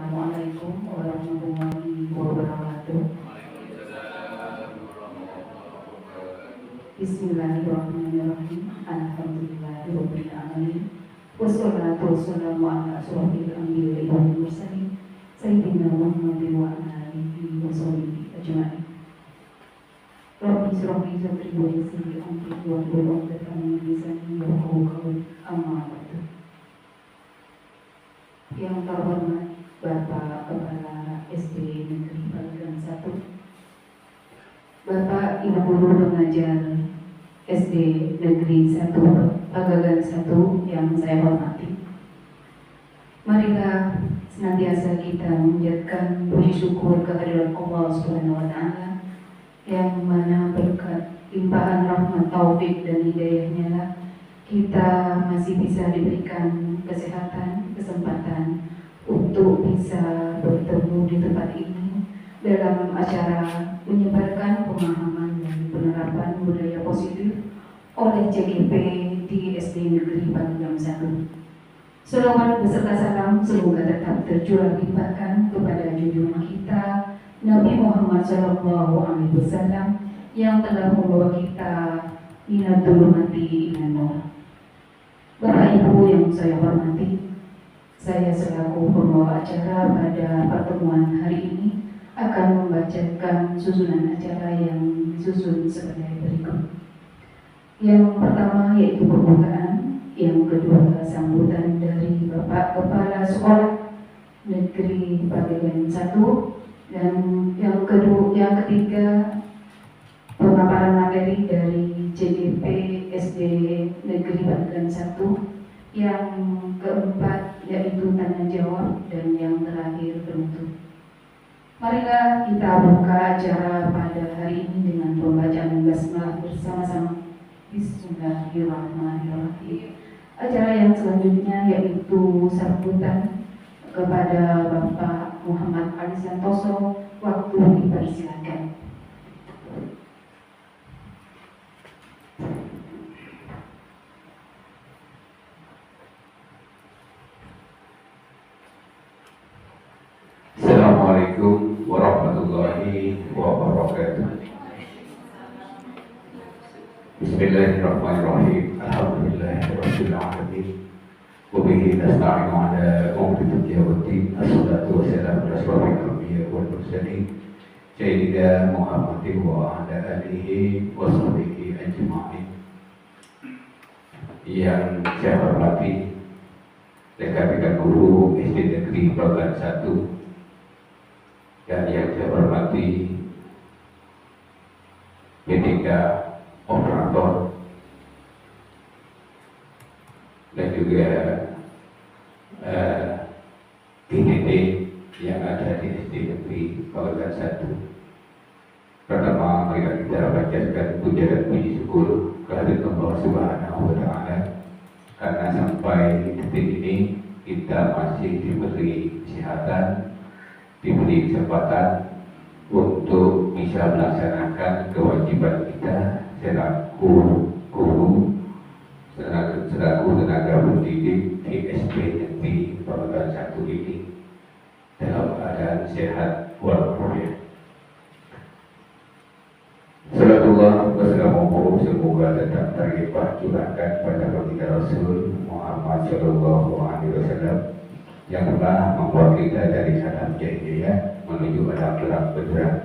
Assalamualaikum warahmatullahi wabarakatuh. Bismillahirrahmanirrahim. Alhamdulillahirabbil alamin. Wassalatu wassalamu ala asyrofil anbiya'i wal mursalin sayyidina Muhammadin wa ala alihi wa sahbihi ajma'in. Rabbi shrah li sadri wa yassir li amri wahlul 'uqdatam min lisani yafqahu qawli. Amma ba'du. Yang terhormat Bapak Kepala SD Negeri Pagagan 1, Bapak Ibu Guru Pengajar SD Negeri 1 Pagagan 1 yang saya hormati, marilah senantiasa kita menjadikan puji syukur kehadirat Allah Subhanahu wa Ta'ala, yang mana berkat limpahan rahmat, taufik dan hidayahnya lah kita masih bisa diberikan kesehatan, kesempatan untuk bisa bertemu di tempat ini dalam acara menyebarkan pemahaman dan penerapan budaya positif oleh CGP di SD Negeri Pagagan 1. Selawat beserta salam semoga tetap tercurah limpahkan kepada junjungan kita Nabi Muhammad SAW yang telah membawa kita minatul mati iman. Bapak Ibu yang saya hormati, saya selaku pembawa acara pada pertemuan hari ini akan membacakan susunan acara yang disusun sebagai berikut. Yang pertama yaitu pembukaan, yang kedua sambutan dari Bapak Kepala Sekolah Negeri Pagagan 1, dan yang ketiga pemaparan materi dari CGP SD Negeri Pagagan 1, yang keempat yaitu tanya jawab, dan yang terakhir penutup. Marilah kita buka acara pada hari ini dengan pembacaan basmalah bersama-sama. Bismillahirrahmanirrahim. Acara yang selanjutnya yaitu sambutan kepada Bapak Muhammad Ali Santoso. Waktu dipersilakan. Assalamualaikum warahmatullahi wabarakatuh. Bismillahirrahmanirrahim. Alhamdulillahirabbil alamin. Wa bihi nasta'inu ala umuri dunya waddin. Assalatu wassalamu ala asyrofil anbiya'i wal mursalin sayyidina Muhammadin wa ala alihi wa sahbihi ajma'in. Yang saya hormati rekan-rekan guru SD Negeri Pagagan 1, dan yang saya hormati P3 operator dan juga DDD yang ada di SD Negeri Pagagan 1. Pertama, mari kita bacakan puja dan puji syukur kehadirat Allah Subhanahu wa Ta'ala, karena sampai detik ini kita masih diberi kesehatan, diberi kesempatan untuk bisa melaksanakan kewajiban kita selaku guru, selaku tenaga pendidik di SD Negeri Pagagan 1 ini dalam keadaan sehat walafiat. Salatullah wassalamu'alaikum, semoga tetap terlimpah curahkan pada baginda Rasul Muhammad Sallallahu Alaihi Wasallam yang telah membawa kita dari alam jahiliyah menuju alam terang benderang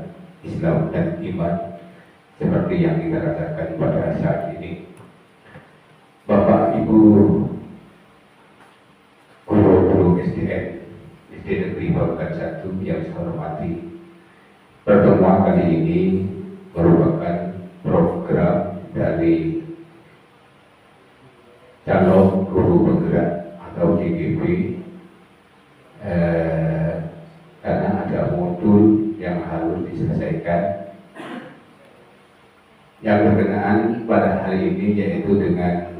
Islam dan iman seperti yang kita rasakan pada saat ini. Bapak Ibu guru-guru SDN SD Negeri Pagagan 1 yang saya hormati, pertemuan kali ini merupakan program dari calon guru penggerak atau CGP, karena ada modul yang harus diselesaikan yang berkenaan pada hari ini, yaitu dengan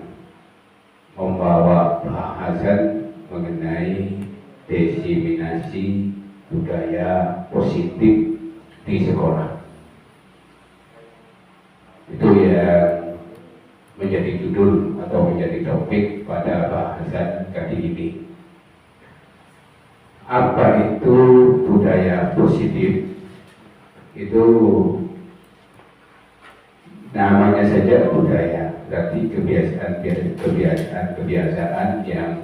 membawa bahasan mengenai diseminasi budaya positif di sekolah. Itu yang menjadi judul atau menjadi topik pada bahasan kali ini. apa itu budaya positif? Itu namanya saja budaya, berarti kebiasaan yang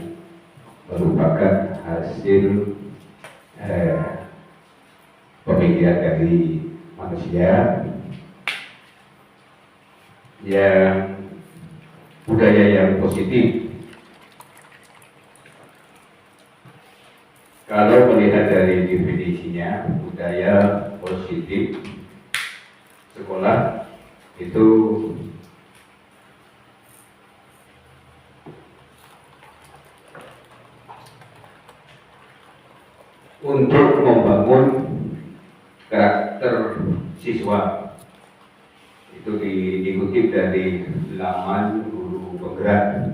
merupakan hasil pemikiran dari manusia, yang budaya yang positif. Kalau melihat dari definisinya, budaya positif sekolah itu untuk membangun karakter siswa. Itu dikutip dari laman Guru Penggerak.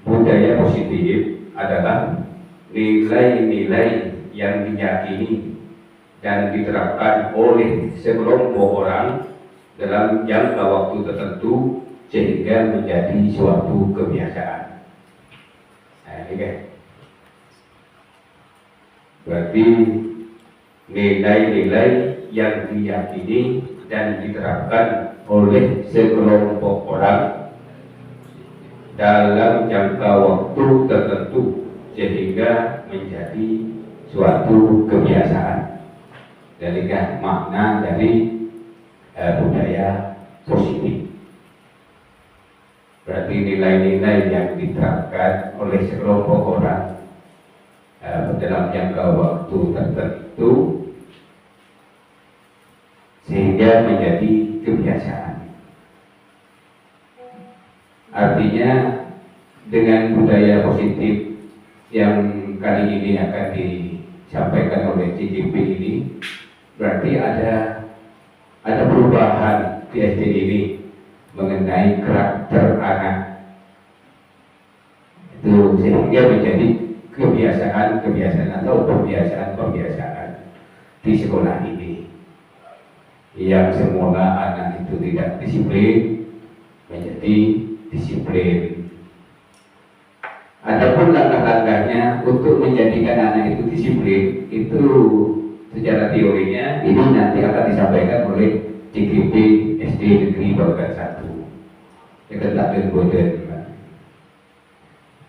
Budaya positif adalah nilai-nilai yang diyakini dan diterapkan oleh sekelompok orang dalam jangka waktu tertentu sehingga menjadi suatu kebiasaan. Nah, ini kan berarti nilai-nilai yang diyakini dan diterapkan oleh sekelompok orang dalam jangka waktu tertentu sehingga menjadi suatu kebiasaan. Jadi kan makna dari budaya positif. Berarti nilai-nilai yang diterapkan oleh sekelompok orang dalam jangka waktu tertentu sehingga menjadi kebiasaan. Artinya dengan budaya positif yang kali ini akan disampaikan oleh CJP ini, berarti ada perubahan di SD ini mengenai karakter anak itu sehingga menjadi kebiasaan atau pembiasaan di sekolah ini. Yang semula anak itu tidak disiplin menjadi disiplin. Adapun langkah-langkahnya untuk menjadikan anak itu disiplin itu secara teorinya ini nanti akan disampaikan oleh CGP SD Negeri Babakan 1 dekat Laden Boden.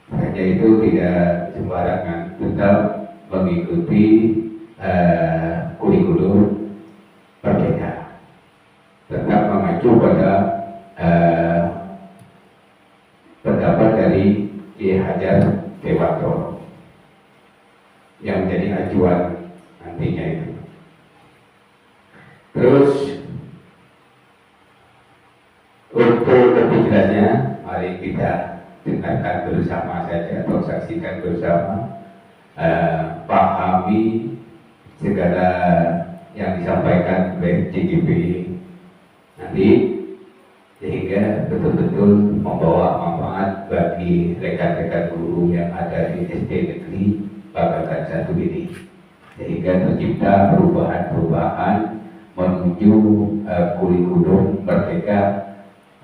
Hanya itu tidak sembarangan, tetap mengikuti kurikulum Merdeka, tetap mengacu pada pendapat dari Kiai Hajar Dewantoro yang menjadi acuan nantinya itu. Terus untuk lebih jelasnya, mari kita dengarkan bersama saja atau saksikan bersama, pahami segala yang disampaikan oleh CGP nanti sehingga betul-betul membawa manfaat bagi rekan-rekan guru yang ada di SD Negeri Babakan 1 ini, sehingga tercipta perubahan-perubahan menuju kurikulum Merdeka,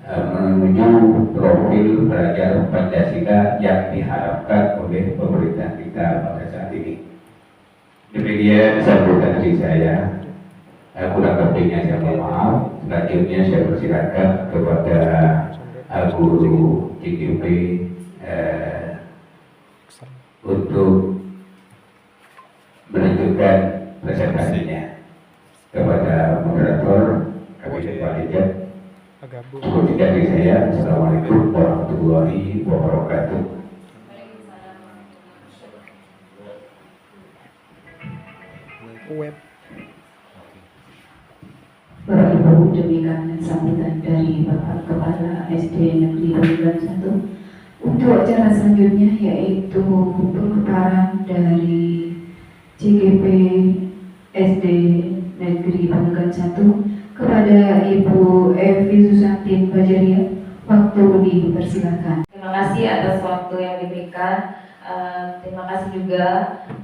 menuju profil belajar Pancasila yang diharapkan oleh pemerintah kita pada saat ini. Demikian sambutan dari saya. Kurang lebihnya saya mohon maaf. Selanjutnya saya persilakan kepada guru CGP untuk melanjutkan presentasinya. Kepada moderator kami kembalikan. Cukup dari saya. Assalamualaikum warahmatullahi wabarakatuh. Web. Bapak Ibu, demikian sambutan dari Bapak Kepala SD Negeri Babakan 1 untuk acara selanjutnya, yaitu pemaparan dari CGP SD Negeri Babakan 1 kepada Ibu Evi Susanti Bajaria. Waktu dipersilakan. Terima kasih atas waktu yang diberikan. Terima kasih juga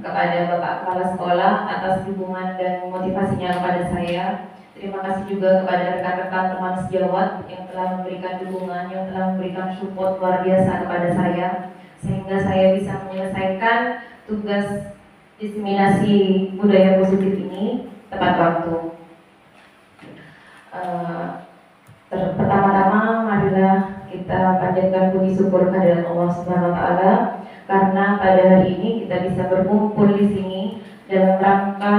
kepada Bapak Kepala Sekolah atas dukungan dan motivasinya kepada saya. Terima kasih juga kepada rekan-rekan teman sejawat yang telah memberikan dukungan, yang telah memberikan support luar biasa kepada saya, sehingga saya bisa menyelesaikan tugas diseminasi budaya positif ini tepat waktu. Pertama-tama marilah kita panjatkan puji syukur kehadirat Allah Subhanahu wa taala karena pada hari ini kita bisa berkumpul di sini dalam rangka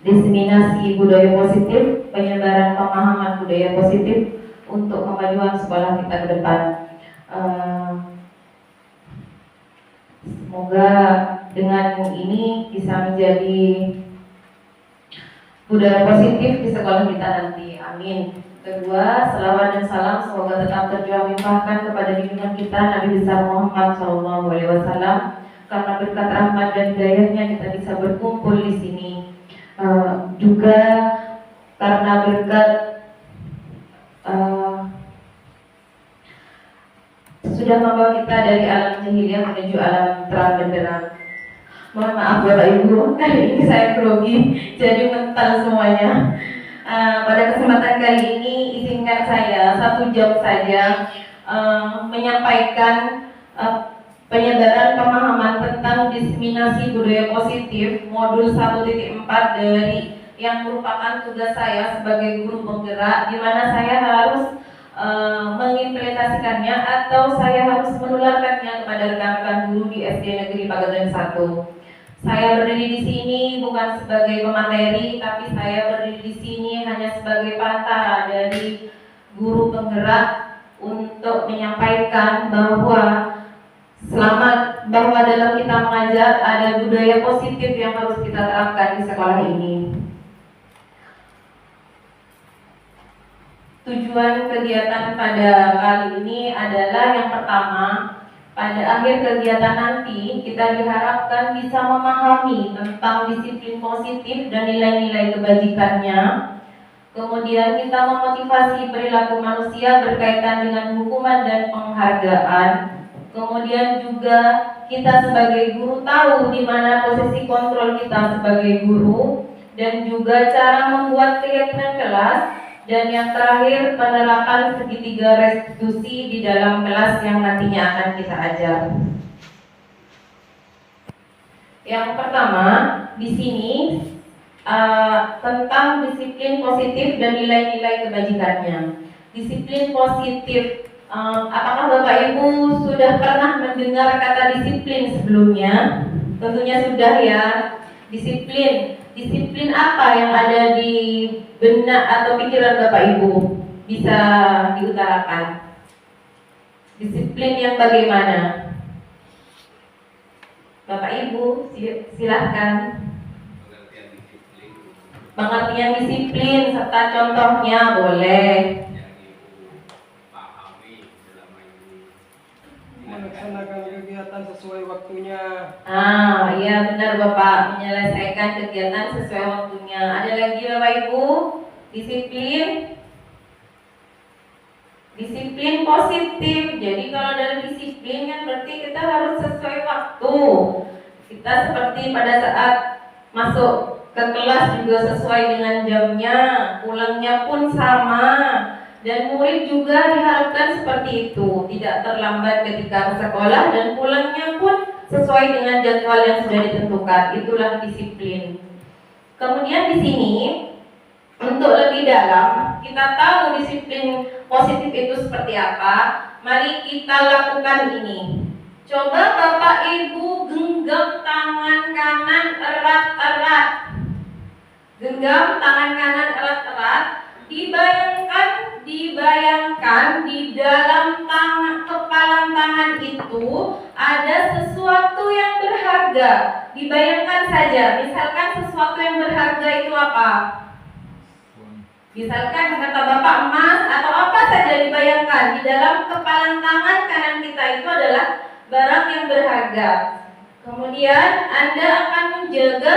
diseminasi budaya positif, penyebaran pemahaman budaya positif untuk kemajuan sekolah kita ke depan. Semoga dengan ini bisa menjadi budaya positif di sekolah kita nanti. Amin. Kedua, selawat dan salam semoga tetap terjual limpahkan kepada junjungan kita Nabi besar Muhammad SAW. Karena berkat rahmat dan hidayahnya kita bisa berkumpul di sini. Juga karena berkat sudah membawa kita dari alam jahiliyah menuju alam terang benderang. Mohon maaf Bapak Ibu, kali ini saya grogi, jadi mental semuanya. Pada kesempatan kali ini izinkan saya 1 jam saja menyampaikan penyebaran pemahaman tentang diseminasi budaya positif modul 1.4 dari yang merupakan tugas saya sebagai guru penggerak, di mana saya harus mengimplementasikannya atau saya harus menularkannya kepada rekan-rekan guru di SD Negeri Pagadan 1. Saya berdiri di sini bukan sebagai pemateri, tapi saya berdiri di sini hanya sebagai perantara dari guru penggerak untuk menyampaikan bahwa dalam kita mengajar ada budaya positif yang harus kita terapkan di sekolah ini. Tujuan kegiatan pada kali ini adalah yang pertama, pada akhir kegiatan nanti kita diharapkan bisa memahami tentang disiplin positif dan nilai-nilai kebajikannya. Kemudian kita memotivasi perilaku manusia berkaitan dengan hukuman dan penghargaan. Kemudian juga kita sebagai guru tahu di mana posisi kontrol kita sebagai guru, dan juga cara membuat keyakinan kelas. Dan yang terakhir, penerapan segitiga restitusi di dalam kelas yang nantinya akan kita ajar. Yang pertama, di sini tentang disiplin positif dan nilai-nilai kebajikannya. Disiplin positif, apakah Bapak Ibu sudah pernah mendengar kata disiplin sebelumnya? Tentunya sudah ya. Disiplin apa yang ada di benak atau pikiran Bapak Ibu? Bisa diutarakan. Disiplin yang bagaimana? Bapak Ibu, silahkan. Pengertian disiplin serta contohnya boleh. Melaksanakan kegiatan sesuai waktunya. Iya benar Bapak, menyelesaikan kegiatan sesuai waktunya. Ada lagi Bapak Ibu? Disiplin positif. Jadi kalau dalam disiplin kan berarti kita harus sesuai waktu. Kita seperti pada saat masuk ke kelas juga sesuai dengan jamnya, pulangnya pun sama. Dan murid juga diharapkan seperti itu, tidak terlambat ketika ke sekolah dan pulangnya pun sesuai dengan jadwal yang sudah ditentukan. Itulah disiplin. Kemudian di sini untuk lebih dalam kita tahu disiplin positif itu seperti apa. Mari kita lakukan ini. Coba Bapak Ibu genggam tangan kanan erat-erat. Genggam tangan kanan erat-erat. Dibayangkan di dalam kepalan tangan itu ada sesuatu yang berharga. Dibayangkan saja, misalkan sesuatu yang berharga itu apa? Misalkan kata Bapak emas atau apa saja, dibayangkan di dalam kepalan tangan kanan kita itu adalah barang yang berharga. Kemudian Anda akan menjaga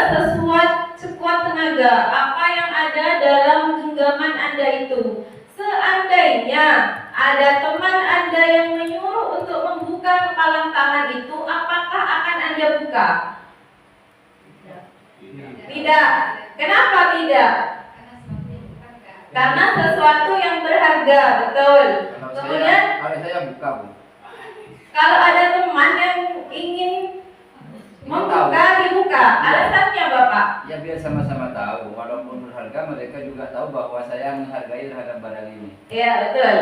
sekuat tenaga apa yang ada dalam genggaman Anda itu. Seandainya ada teman Anda yang menyuruh untuk membuka kepalan tangan itu, apakah akan Anda buka? Tidak. Kenapa tidak? Karena sesuatu yang berharga, betul. Kemudian kalau saya buka, Bu. Kalau ada teman yang ingin Membuka, dibuka. Alasannya Bapak? Ya biar sama-sama tahu, walaupun berharga mereka juga tahu bahwa saya menghargai terhadap barang ini. Ya betul.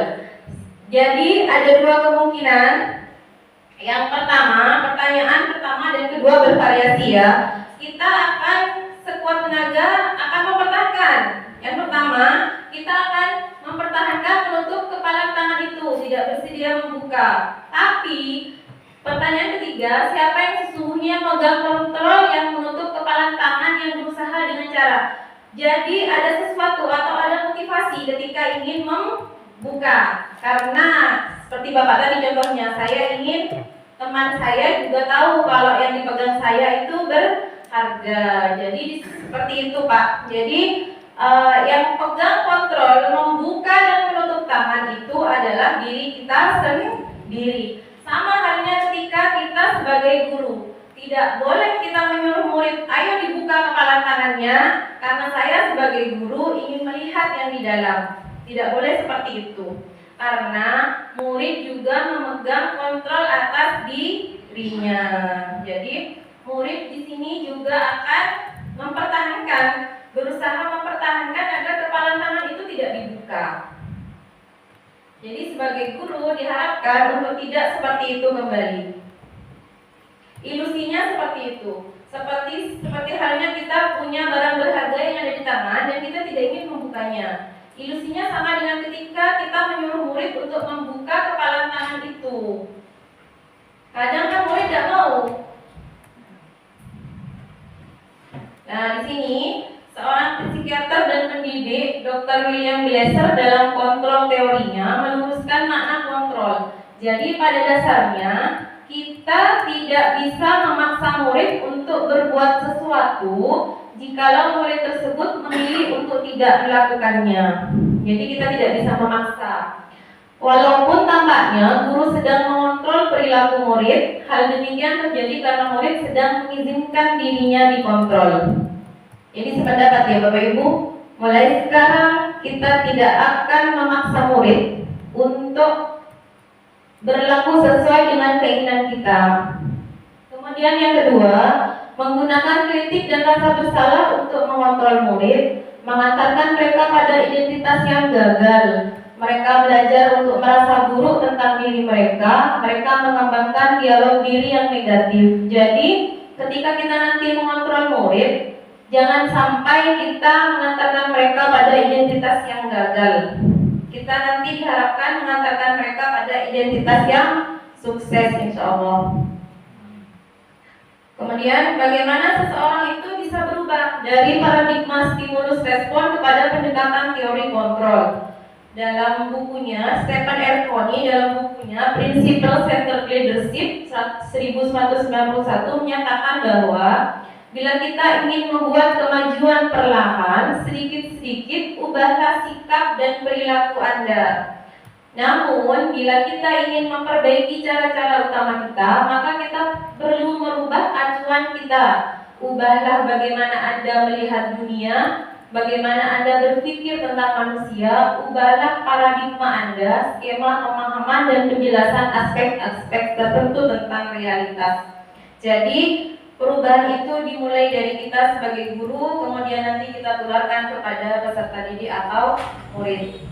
Jadi ada dua kemungkinan. Yang pertama, pertanyaan pertama dan kedua bervariasi ya. Kita akan sekuat tenaga akan mempertahankan. Yang pertama, kita akan mempertahankan menutup kepala tangan itu, tidak bersedia membuka. Tapi pertanyaan ketiga, siapa yang sesungguhnya memegang kontrol yang menutup kepala tangan yang berusaha dengan cara. Jadi ada sesuatu atau ada motivasi ketika ingin membuka. Karena seperti Bapak tadi contohnya, saya ingin teman saya juga tahu kalau yang dipegang saya itu berharga. Jadi seperti itu Pak. Jadi yang pegang kontrol membuka dan menutup tangan itu adalah diri kita sendiri. Sama halnya ketika kita sebagai guru, tidak boleh kita menyuruh murid, ayo dibuka kepala tangannya, karena saya sebagai guru ingin melihat yang di dalam. Tidak boleh seperti itu, karena murid juga memegang kontrol atas dirinya. Jadi murid di sini juga akan mempertahankan, berusaha mempertahankan agar kepala tangan itu tidak dibuka. Jadi sebagai guru diharapkan untuk tidak seperti itu kembali. Ilusinya seperti itu. Seperti halnya kita punya barang berharga yang ada di tangan dan kita tidak ingin membukanya. Ilusinya sama dengan ketika kita menyuruh murid untuk membuka kepala tangan itu. Kadang kan murid tidak mau. Nah, di sini seorang psikiater dan pendidik, Dr. William Glasser dalam kontrol teorinya meluruskan makna kontrol. Jadi pada dasarnya kita tidak bisa memaksa murid untuk berbuat sesuatu jikalau murid tersebut memilih untuk tidak melakukannya. Jadi kita tidak bisa memaksa. Walaupun tampaknya guru sedang mengontrol perilaku murid, hal demikian terjadi karena murid sedang mengizinkan dirinya dikontrol. Ini sependapat ya Bapak Ibu. Mulai sekarang kita tidak akan memaksa murid untuk berlaku sesuai dengan keinginan kita. Kemudian yang kedua, menggunakan kritik dan rasa bersalah untuk mengontrol murid, mengantarkan mereka pada identitas yang gagal. Mereka belajar untuk merasa buruk tentang diri mereka. Mereka mengembangkan dialog diri yang negatif. Jadi, ketika kita nanti mengontrol murid, jangan sampai kita mengantarkan mereka pada identitas yang gagal. Kita nanti diharapkan mengantarkan mereka pada identitas yang sukses, insya Allah. Kemudian, bagaimana seseorang itu bisa berubah dari paradigma stimulus respon kepada pendekatan teori kontrol. Dalam bukunya, Stephen R. Covey dalam bukunya Principle Centered Leadership 1991 menyatakan bahwa bila kita ingin membuat kemajuan perlahan, sedikit-sedikit ubahlah sikap dan perilaku Anda. Namun, bila kita ingin memperbaiki cara-cara utama kita, maka kita perlu merubah acuan kita. Ubahlah bagaimana Anda melihat dunia, bagaimana Anda berpikir tentang manusia, ubahlah paradigma Anda, skema pemahaman dan penjelasan aspek-aspek tertentu tentang realitas. Jadi, perubahan itu dimulai dari kita sebagai guru, kemudian nanti kita tularkan kepada peserta didik atau murid.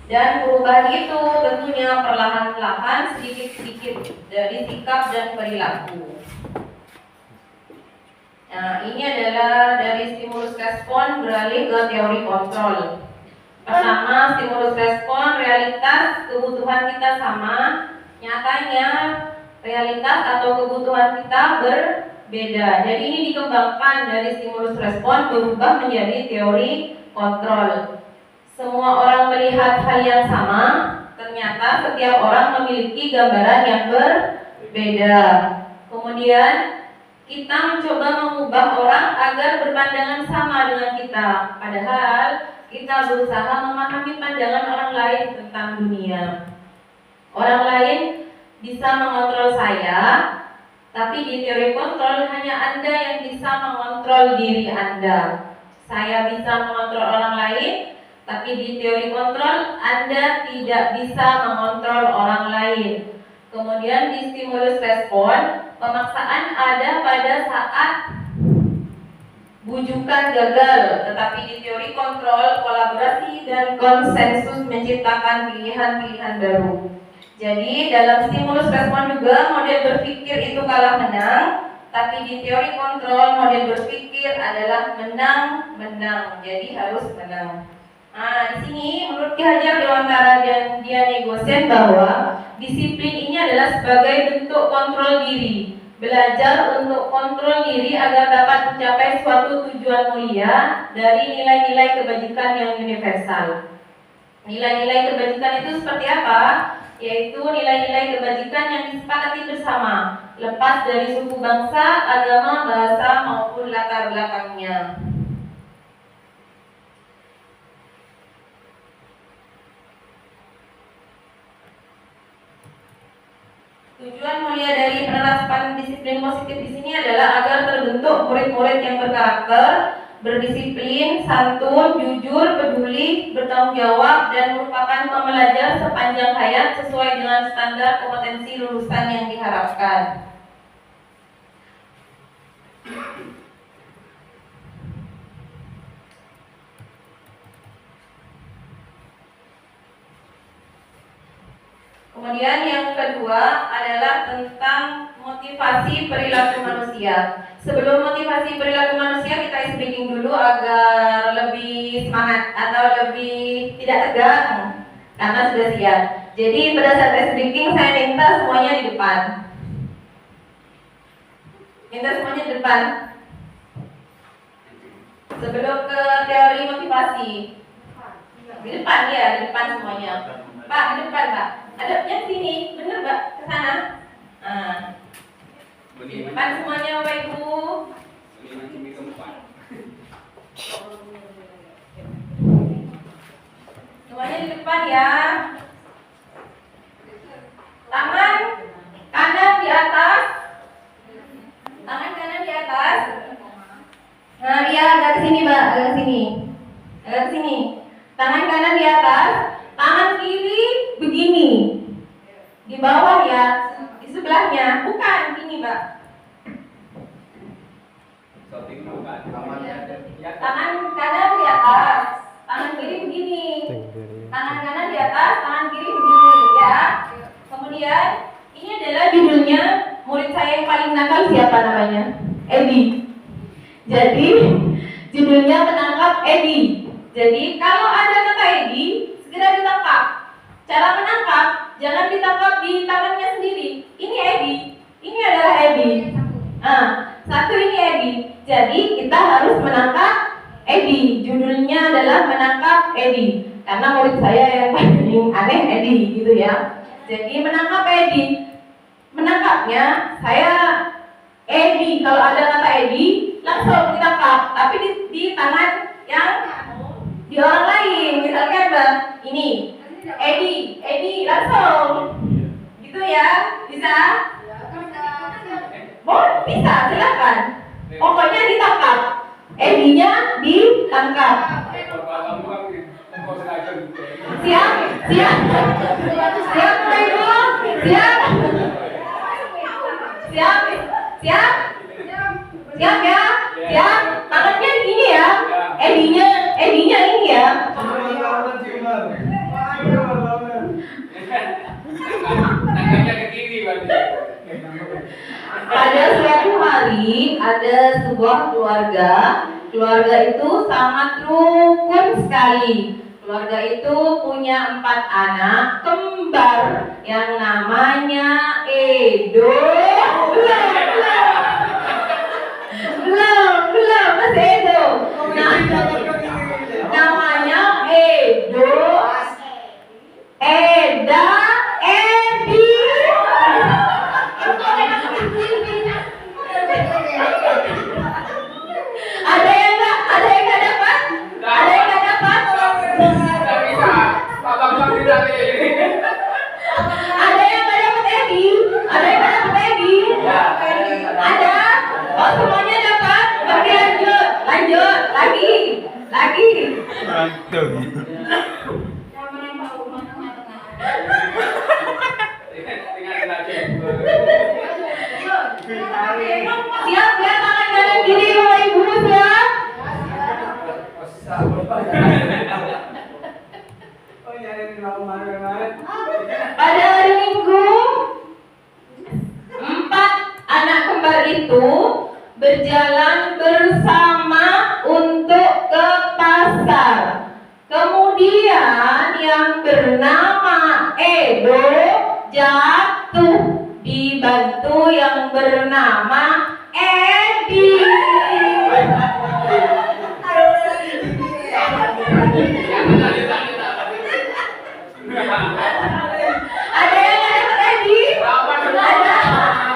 Dan perubahan itu tentunya perlahan-lahan, sedikit-sedikit dari sikap dan perilaku. Nah, ini adalah dari stimulus respon beralih ke teori kontrol. Pertama, stimulus respon, realitas, kebutuhan kita sama. Nyatanya realitas atau kebutuhan kita berbeda. Jadi ini dikembangkan dari stimulus respon berubah menjadi teori kontrol. Semua orang melihat hal yang sama, ternyata setiap orang memiliki gambaran yang berbeda. Kemudian kita mencoba mengubah orang agar berpandangan sama dengan kita. Padahal kita berusaha memahami pandangan orang lain tentang dunia. Orang lain bisa mengontrol saya, tapi di teori kontrol hanya Anda yang bisa mengontrol diri Anda. Saya bisa mengontrol orang lain, tapi di teori kontrol Anda tidak bisa mengontrol orang lain. Kemudian di stimulus respon, Pemaksaan ada pada saat bujukan gagal, tetapi di teori kontrol, kolaborasi, dan konsensus menciptakan pilihan-pilihan baru. Jadi dalam stimulus respon juga model berpikir itu kalah menang, tapi di teori kontrol model berpikir adalah menang-menang. Jadi harus menang. Nah, di sini menurut Ki Hajar Dewantara dan Dian Gosen bahwa disiplin ini adalah sebagai bentuk kontrol diri. Belajar untuk kontrol diri agar dapat mencapai suatu tujuan mulia dari nilai-nilai kebajikan yang universal. Nilai-nilai kebajikan itu seperti apa? Yaitu nilai-nilai kebajikan yang disepakati bersama, lepas dari suku bangsa, agama, bahasa, maupun latar belakangnya. Tujuan mulia dari penerapan disiplin positif di sini adalah agar terbentuk murid-murid yang berkarakter, berdisiplin, santun, jujur, peduli, bertanggung jawab, dan merupakan pembelajar sepanjang hayat sesuai dengan standar kompetensi lulusan yang diharapkan. Kemudian yang kedua adalah tentang motivasi perilaku manusia. Sebelum motivasi perilaku manusia, kita speaking dulu agar lebih semangat atau lebih tidak tegang karena sudah siap. Jadi pada saat speaking saya minta semuanya di depan. Minta semuanya di depan. Sebelum ke teori motivasi. Di depan ya, di depan semuanya. Pak, di depan Pak. Adabnya sini, bener Mbak, ke sana. Nah, di depan semuanya Bapak Ibu. Semuanya di depan ya. Tangan kanan di atas. Tangan kanan di atas. Nah, iya agak ke sini Mbak, agak ke sini. Agak ke sini. Tangan kanan di atas. Tangan kiri begini, di bawah ya, di sebelahnya, bukan gini Mbak. Tangan kanan di atas, tangan kiri begini. Tangan kanan di atas, tangan kiri begini ya. Kemudian ini adalah judulnya, murid saya yang paling nakal siapa namanya? Edi. Jadi judulnya menangkap Edi. Jadi kalau ada kata Edi, segera ditangkap. Cara menangkap, jangan ditangkap di tangannya sendiri. Ini Edi, ini adalah Edi. Nah, satu ini Edi. Jadi kita harus menangkap Edi. Judulnya adalah menangkap Edi. Karena murid saya yang paling aneh Edi, gitu ya. Jadi menangkap Edi. Menangkapnya, saya Edi. Kalau ada kata Edi, langsung ditangkap. Tapi di tangan yang di orang lain. Misalkan Mbak, ini Edi langsung gitu ya, bisa? Bisa, silakan. Pokoknya ditangkap, Edinya ditangkap. Siap Bapak Ibu, siap ya, siap. Tangannya gini ya, Edinya ini ya. Pada suatu hari ada sebuah keluarga itu sangat rukun sekali. Keluarga itu punya 4 anak kembar yang namanya Edo. Belum masih Edo. Namanya Edo, Eda, Edi. Ada yang nggak dapat? Ada yang nggak dapat? Ada yang nggak dapat Edi? Ada yang nggak dapat Edi? Ada? Oh semuanya dapat? Oke lanjut, lagi. Pada hari Minggu, 4 anak kembar itu berjalan bersama untuk ke pasar. Kemudian yang bernama Edo jatuh dibantu yang bernama Edi. Ada yang dapat Edi? Ada.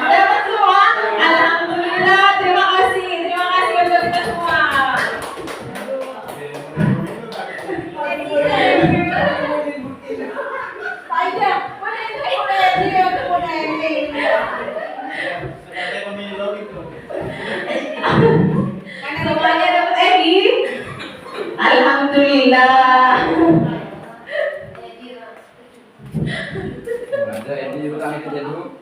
Dapat semua? Alhamdulillah, terima kasih untuk kita semua. Semuanya dapat Edi? Alhamdulillah. Ada ini juga kami kerja dulu.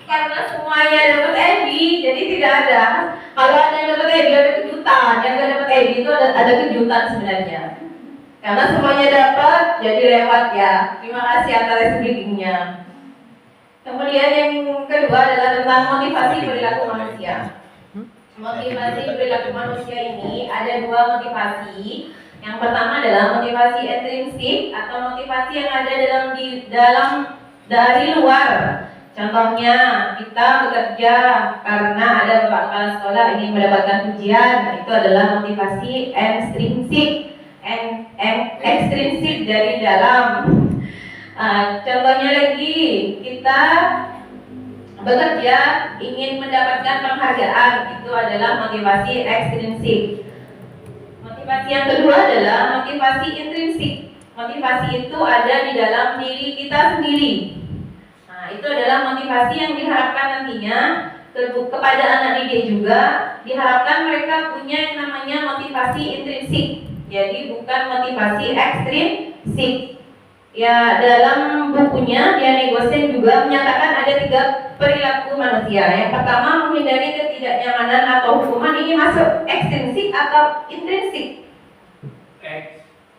Karena semuanya dapat Edi, jadi tidak ada. Kalau ada yang dapat Edi ada kejutan, yang nggak dapat Edi itu ada kejutan sebenarnya. Karena semuanya dapat, jadi lewat ya. Terima kasih atas briefingnya. Kemudian yang kedua adalah tentang motivasi perilaku manusia. Motivasi perilaku manusia ini ada 2 motivasi. Yang pertama adalah motivasi intrinsik atau motivasi yang ada dari luar. Contohnya kita bekerja karena ada bapak kepala sekolah ingin mendapatkan pujian, itu adalah motivasi ekstrinsik dari dalam. Contohnya lagi, kita bekerja ingin mendapatkan penghargaan, itu adalah motivasi ekstrinsik. Motivasi yang kedua adalah motivasi intrinsik. Motivasi itu ada di dalam diri kita sendiri. Nah, itu adalah motivasi yang diharapkan nantinya kepada anak didik juga, diharapkan mereka punya yang namanya motivasi intrinsik. Jadi bukan motivasi ekstrinsik. Ya, dalam bukunya Dian Egosen juga menyatakan ada 3 perilaku manusia. Yang pertama, menghindari ketidaknyamanan atau hukuman. Ini masuk ekstrinsik atau intrinsik?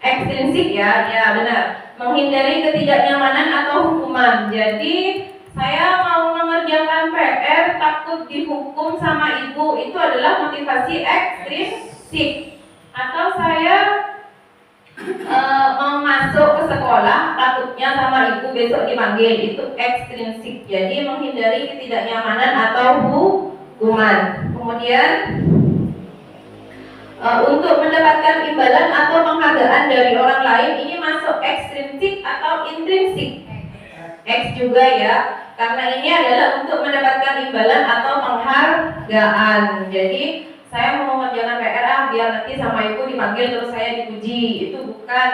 Ekstrinsik ya, ya benar. Menghindari ketidaknyamanan atau hukuman. Jadi saya mau mengerjakan PR takut dihukum sama ibu, itu adalah motivasi ekstrinsik. Atau saya mau masuk ke sekolah takutnya sama ibu besok dipanggil, itu ekstrinsik. Jadi menghindari ketidaknyamanan atau hukuman. Kemudian untuk mendapatkan imbalan atau penghargaan dari orang lain, ini masuk ekstrinsik atau intrinsik? X juga ya, karena ini adalah untuk mendapatkan imbalan atau penghargaan. Jadi saya mau mengerjakan PR biar nanti sama ibu dipanggil terus saya dipuji, itu bukan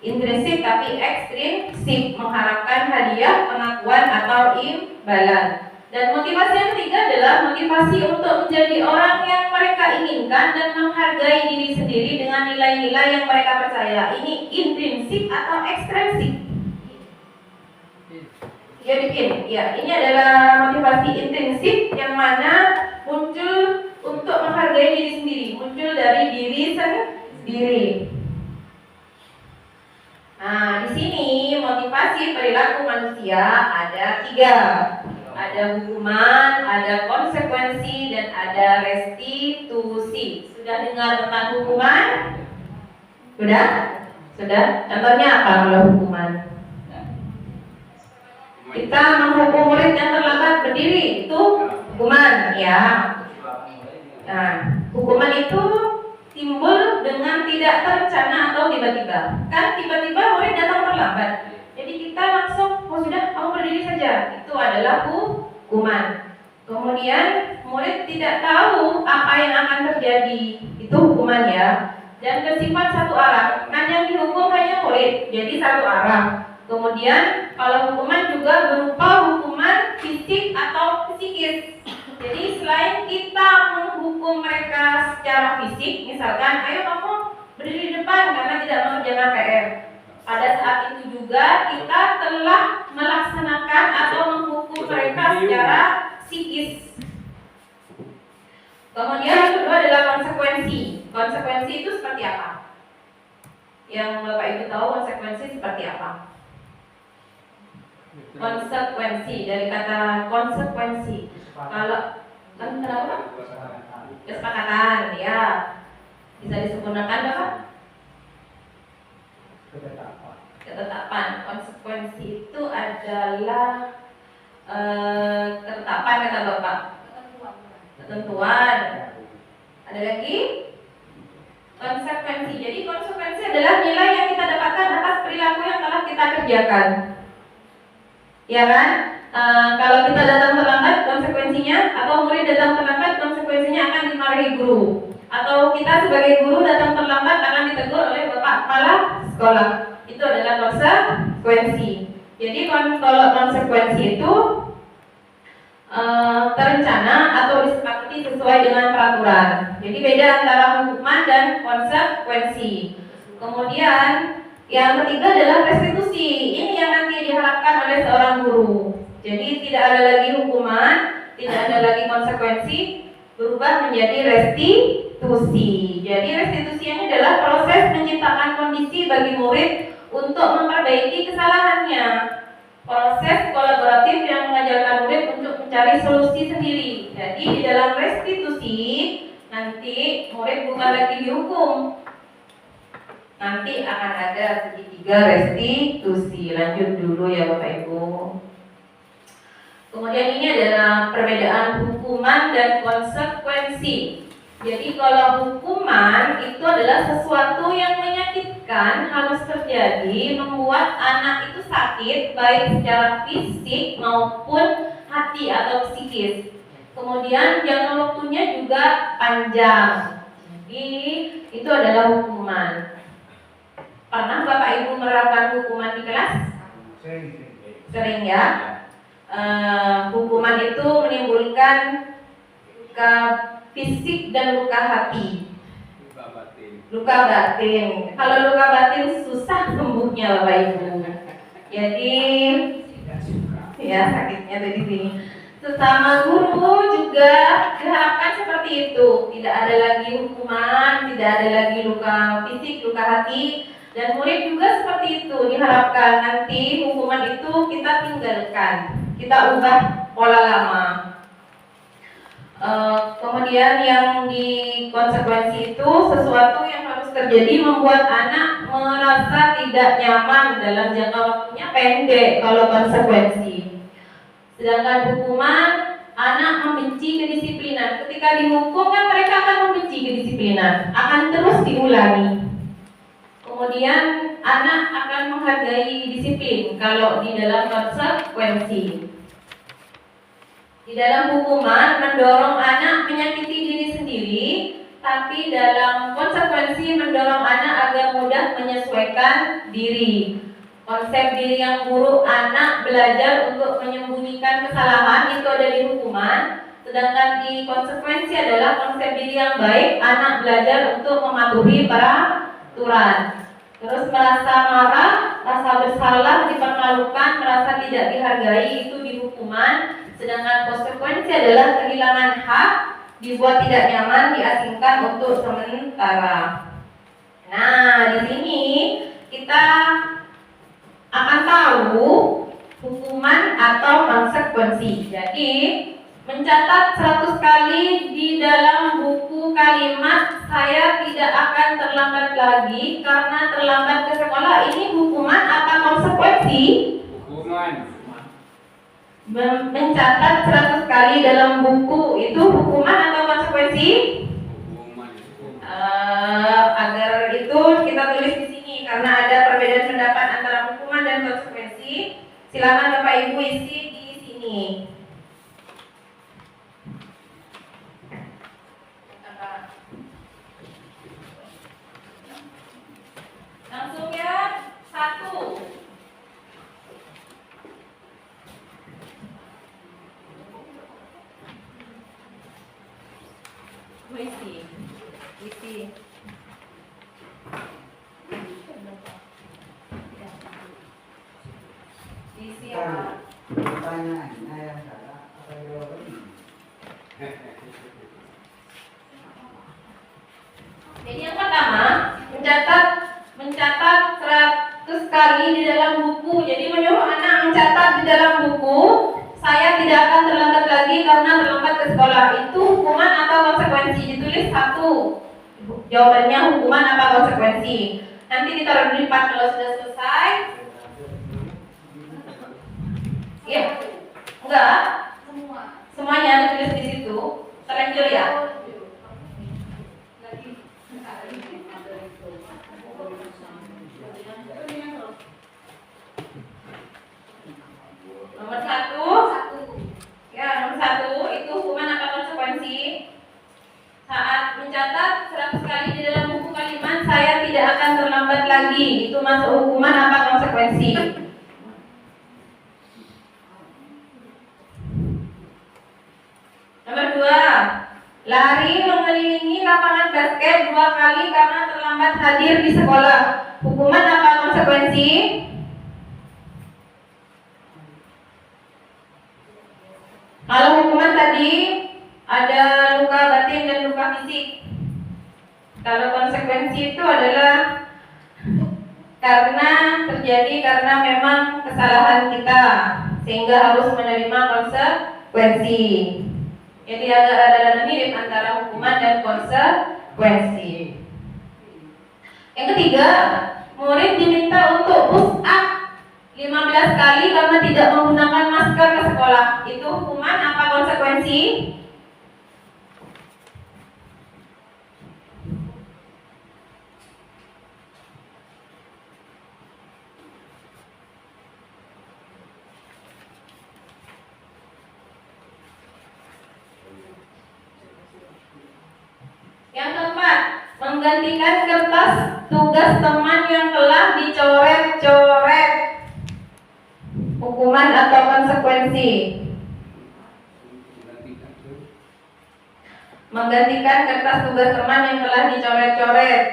intrinsik tapi ekstrinsik, mengharapkan hadiah, pengakuan atau imbalan. Dan motivasi yang ketiga adalah motivasi untuk menjadi orang yang mereka inginkan dan menghargai diri sendiri dengan nilai-nilai yang mereka percaya. Ini intrinsik atau ekstrinsik? Ya bikin, ya ini adalah motivasi intrinsik yang mana muncul untuk menghargai diri sendiri, muncul dari diri sendiri. Nah, di sini motivasi perilaku manusia ada 3. Ada hukuman, ada konsekuensi, dan ada restitusi. Sudah dengar tentang hukuman? Sudah? Sudah? Contohnya apa kalau hukuman? Kita menghukum murid yang terlambat berdiri, itu hukuman ya. Nah, hukuman itu timbul dengan tidak terencana atau tiba-tiba. Kan tiba-tiba murid datang terlambat. Jadi kita langsung, oh sudah, kamu berdiri saja. Itu adalah hukuman. Kemudian murid tidak tahu apa yang akan terjadi. Itu hukuman ya. Dan bersifat satu arah. Kan yang dihukum hanya murid, jadi satu arah. Kemudian kalau hukuman juga berupa hukuman fisik atau psikis. Jadi selain kita menghukum mereka secara fisik, misalkan, ayo kamu berdiri di depan karena pengerjaan PR. Pada saat itu juga kita telah melaksanakan atau menghukum mereka secara psikis. Kemudian yang kedua adalah konsekuensi. Konsekuensi itu seperti apa? Yang Bapak Ibu tahu konsekuensi seperti apa? Konsekuensi, dari kata konsekuensi. Kalau kenapa? Kesepakatan, ya. Bisa disempurnakan Bapak? Ketetapan. Konsekuensi itu adalah ketetapan kata Bapak. Ketentuan. Ada lagi? Konsekuensi. Jadi konsekuensi adalah nilai yang kita dapatkan atas perilaku yang telah kita kerjakan. Ya kan? Kalau kita datang terlambat, konsekuensinya, atau murid datang terlambat, konsekuensinya akan dimarahi guru. Atau kita sebagai guru datang terlambat akan ditegur oleh bapak kepala sekolah. Itu adalah konsekuensi. Jadi kalau konsekuensi itu terencana atau disepakati sesuai dengan peraturan. Jadi beda antara hukuman dan konsekuensi. Kemudian yang ketiga adalah restitusi. Ini yang nanti diharapkan oleh seorang guru. Jadi tidak ada lagi hukuman, tidak ada lagi konsekuensi, berubah menjadi restitusi. Jadi restitusi ini adalah proses menciptakan kondisi bagi murid untuk memperbaiki kesalahannya. Proses kolaboratif yang mengajarkan murid untuk mencari solusi sendiri. Jadi di dalam restitusi nanti murid bukan lagi dihukum. Nanti akan ada segitiga restitusi. Lanjut dulu ya Bapak Ibu. Kemudian ini adalah perbedaan hukuman dan konsekuensi. Jadi kalau hukuman itu adalah sesuatu yang menyakitkan, harus terjadi, membuat anak itu sakit baik secara fisik maupun hati atau psikis. Kemudian jangka waktunya juga panjang. Jadi itu adalah hukuman. Pernah Bapak Ibu menerapkan hukuman di kelas? Sering ya. Hukuman itu menimbulkan luka fisik dan luka hati. Luka batin. Kalau luka batin susah sembuhnya Bapak Ibu. Jadi ya sakitnya dari sini. Sesama guru juga diharapkan seperti itu. Tidak ada lagi hukuman, tidak ada lagi luka fisik, luka hati. Dan murid juga seperti itu, diharapkan nanti hukuman itu kita tinggalkan, kita ubah pola lama. Kemudian yang di konsekuensi itu sesuatu yang harus terjadi membuat anak merasa tidak nyaman dalam jangka waktunya pendek kalau konsekuensi. Sedangkan hukuman, anak membenci kedisiplinan. Ketika dihukum kan mereka akan membenci kedisiplinan, akan terus diulangi. Kemudian anak akan menghargai disiplin kalau di dalam konsekuensi. Di dalam hukuman mendorong anak menyakiti diri sendiri, tapi dalam konsekuensi mendorong anak agar mudah menyesuaikan diri. Konsep diri yang buruk anak belajar untuk menyembunyikan kesalahan itu ada di hukuman. Sedangkan di konsekuensi adalah konsep diri yang baik, anak belajar untuk mematuhi peraturan. Terus merasa marah, rasa bersalah, dipermalukan, merasa tidak dihargai itu di hukuman. Sedangkan konsekuensi adalah kehilangan hak, dibuat tidak nyaman, diasingkan untuk sementara. Nah, di sini kita akan tahu hukuman atau konsekuensi. Jadi mencatat 100 kali di dalam buku kalimat saya tidak akan terlambat lagi karena terlambat ke sekolah. Ini hukuman atau konsekuensi? Hukuman. Mencatat 100 kali dalam buku itu hukuman atau konsekuensi? Hukuman. Agar itu kita tulis di sini karena ada perbedaan pendapat antara hukuman dan konsekuensi. Silakan Bapak Ibu isi di sini. Langsung ya, 1. Isi. Jadi yang pertama, mencatat 100 kali di dalam buku. Jadi menyuruh anak mencatat di dalam buku, saya tidak akan terlambat lagi karena terlambat ke sekolah. Itu hukuman atau konsekuensi? Ditulis satu. Jawabannya hukuman apa konsekuensi? Nanti ditaruh di depan kalau sudah selesai. Iya. Enggak? Semuanya ditulis di situ. Terlanjur ya. Nomor satu, ya nomor satu itu hukuman apa konsekuensi? Saat mencatat 100 kali di dalam buku kalimat saya tidak akan terlambat lagi. Itu masuk hukuman apa konsekuensi? Nomor dua, lari mengelilingi lapangan basket 2 kali karena terlambat hadir di sekolah. Hukuman apa konsekuensi? Kalau hukuman tadi ada luka batin dan luka fisik. Kalau konsekuensi itu adalah karena memang kesalahan kita sehingga harus menerima konsekuensi. Jadi ada mirip antara hukuman dan konsekuensi. Yang ketiga, murid diminta untuk push up 15 kali karena tidak menggunakan masker ke sekolah. Itu hukuman apa konsekuensi? Yang keempat, menggantikan kertas tugas teman yang telah dicoret-coret. Hukuman atau konsekuensi? Menggantikan kertas tugas teman yang telah dicoret-coret.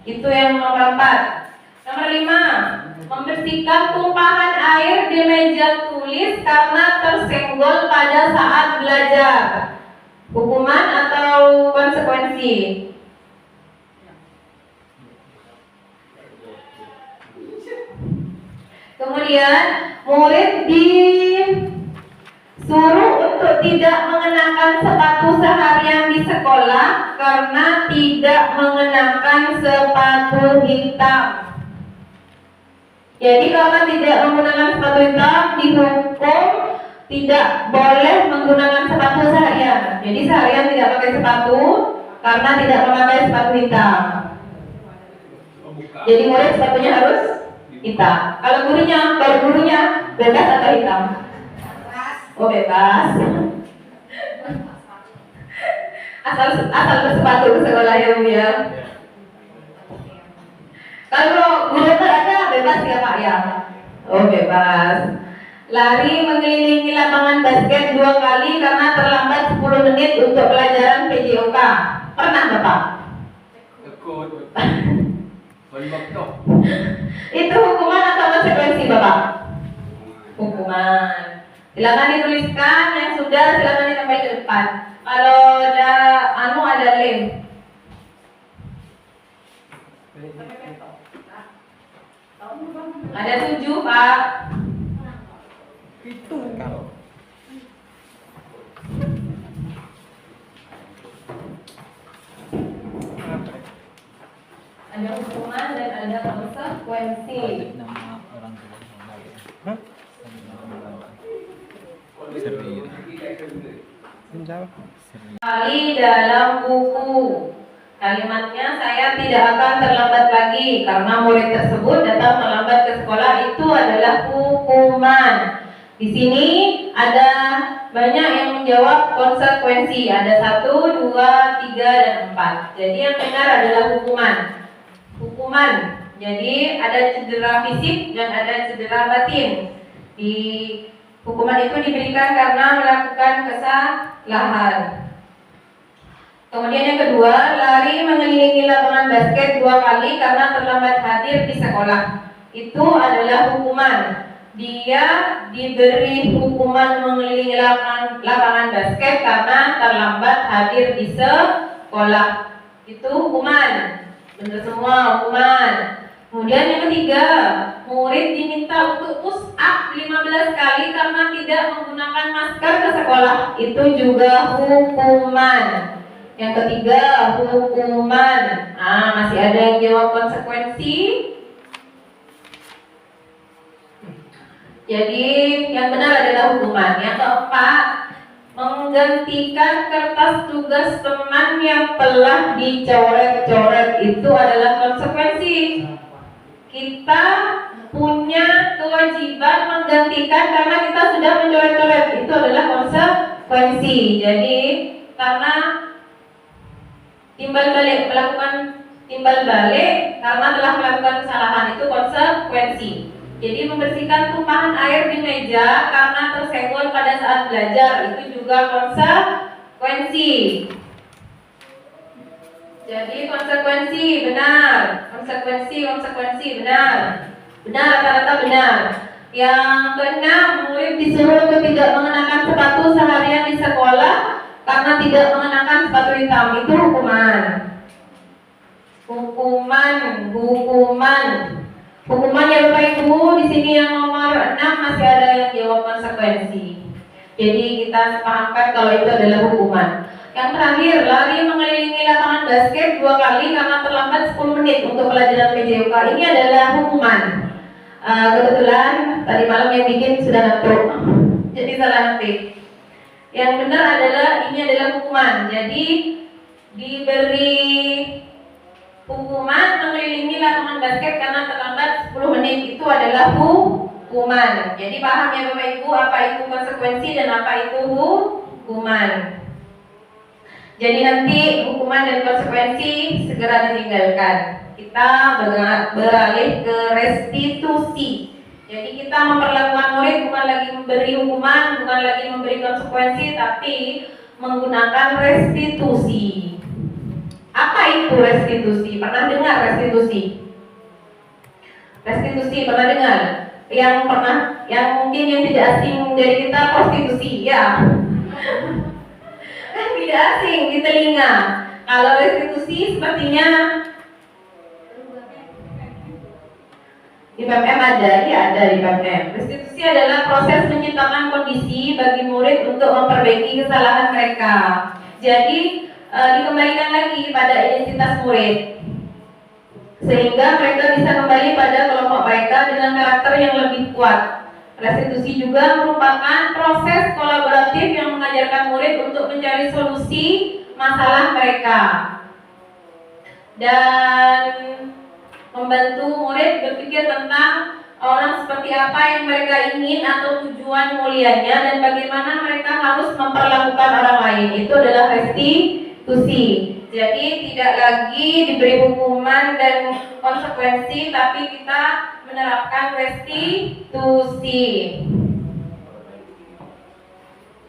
Itu yang nomor 4. Nomor 5, membersihkan tumpahan air di meja tulis karena tersenggol pada saat belajar. Hukuman atau konsekuensi? Kemudian murid disuruh untuk tidak mengenakan sepatu seharian di sekolah karena tidak mengenakan sepatu hitam. Jadi karena tidak menggunakan sepatu hitam dihukum tidak boleh menggunakan sepatu seharian. Jadi seharian tidak pakai sepatu karena tidak memakai sepatu hitam. Jadi murid sepatunya harus hitam. Kalau gurunya bebas atau hitam? Oh bebas. Asal bersepatu ke sekolah ya Bu ya. Kalau guru ada bebas ya Pak ya? Oh bebas. Lari mengelilingi lapangan basket 2 kali karena terlambat 10 menit untuk pelajaran PJOK. Pernah Bapak? Tekut. Itu hukuman atau konsekuensi Bapak? Hukuman. Silakan dituliskan, yang sudah silakan ditambah ke depan. Kalau ada lem. Ada 7 Pak. Ada hukuman dan ada konsekuensi. Kali dalam buku. Kalimatnya saya tidak akan terlambat lagi karena murid tersebut datang terlambat ke sekolah, itu adalah hukuman. Di sini ada banyak yang menjawab konsekuensi. Ada 1, 2, 3, dan 4. Jadi yang benar adalah hukuman. Hukuman. Jadi ada cedera fisik dan ada cedera batin. Di hukuman itu diberikan karena melakukan kesalahan. Kemudian yang kedua, lari mengelilingi lapangan basket 2 kali karena terlambat hadir di sekolah. Itu adalah hukuman. dia diberi hukuman mengelilingi lapangan basket karena terlambat hadir di sekolah. Itu hukuman. Benar semua hukuman. Kemudian yang ketiga, murid diminta untuk push up 15 kali karena tidak menggunakan masker ke sekolah. Itu juga hukuman. Yang ketiga, hukuman. Masih ada yang jawab konsekuensi. Jadi yang benar adalah hukuman. Yang keempat, menggantikan kertas tugas teman yang telah dicoret-coret. Itu adalah konsekuensi. Kita punya kewajiban menggantikan karena kita sudah mencoret-coret. Itu adalah konsekuensi. Jadi karena melakukan timbal balik karena telah melakukan kesalahan, itu konsekuensi. Jadi membersihkan tumpahan air di meja karena tersenggol pada saat belajar, itu juga konsekuensi. Jadi konsekuensi benar, konsekuensi benar, rata-rata benar. Yang keenam, murid disuruh untuk tidak mengenakan sepatu seharian di sekolah karena tidak mengenakan sepatu hitam. Itu hukuman. Hukuman ya Bapak Ibu. Di sini yang nomor 6 masih ada yang jawab konsekuensi. Jadi kita sepahamkan kalau itu adalah hukuman. Yang terakhir, lari mengelilingi lapangan basket 2 kali karena terlambat 10 menit untuk pelajaran PJOK. Ini adalah hukuman. Kebetulan tadi malam yang bikin sudah ngantuk, jadi salah ngetik. Yang benar adalah ini adalah hukuman. Jadi diberi hukuman mengelilingi lapangan basket karena terlambat 10 menit, itu adalah hukuman. Jadi paham ya Bapak Ibu apa itu konsekuensi dan apa itu hukuman. Jadi nanti hukuman dan konsekuensi segera ditinggalkan. Kita beralih ke restitusi. Jadi kita memperlakukan murid bukan lagi memberi hukuman, bukan lagi memberi konsekuensi, tapi menggunakan restitusi. Apa itu restitusi? Pernah dengar restitusi? Restitusi pernah dengar? Yang mungkin yang tidak asing dari kita prostitusi, ya. Kan tidak asing di telinga. Kalau restitusi sepertinya di PPM ada, ya ada di PPM. Restitusi adalah proses menciptakan kondisi bagi murid untuk memperbaiki kesalahan mereka. Jadi dikembalikan lagi pada identitas murid, sehingga mereka bisa kembali pada kelompok mereka dengan karakter yang lebih kuat. Restitusi juga merupakan proses kolaboratif yang mengajarkan murid untuk mencari solusi masalah mereka dan membantu murid berpikir tentang orang seperti apa yang mereka ingin atau tujuan mulianya dan bagaimana mereka harus memperlakukan orang lain. Itu adalah restitusi. Jadi tidak lagi diberi hukuman dan konsekuensi, tapi kita menerapkan restitusi.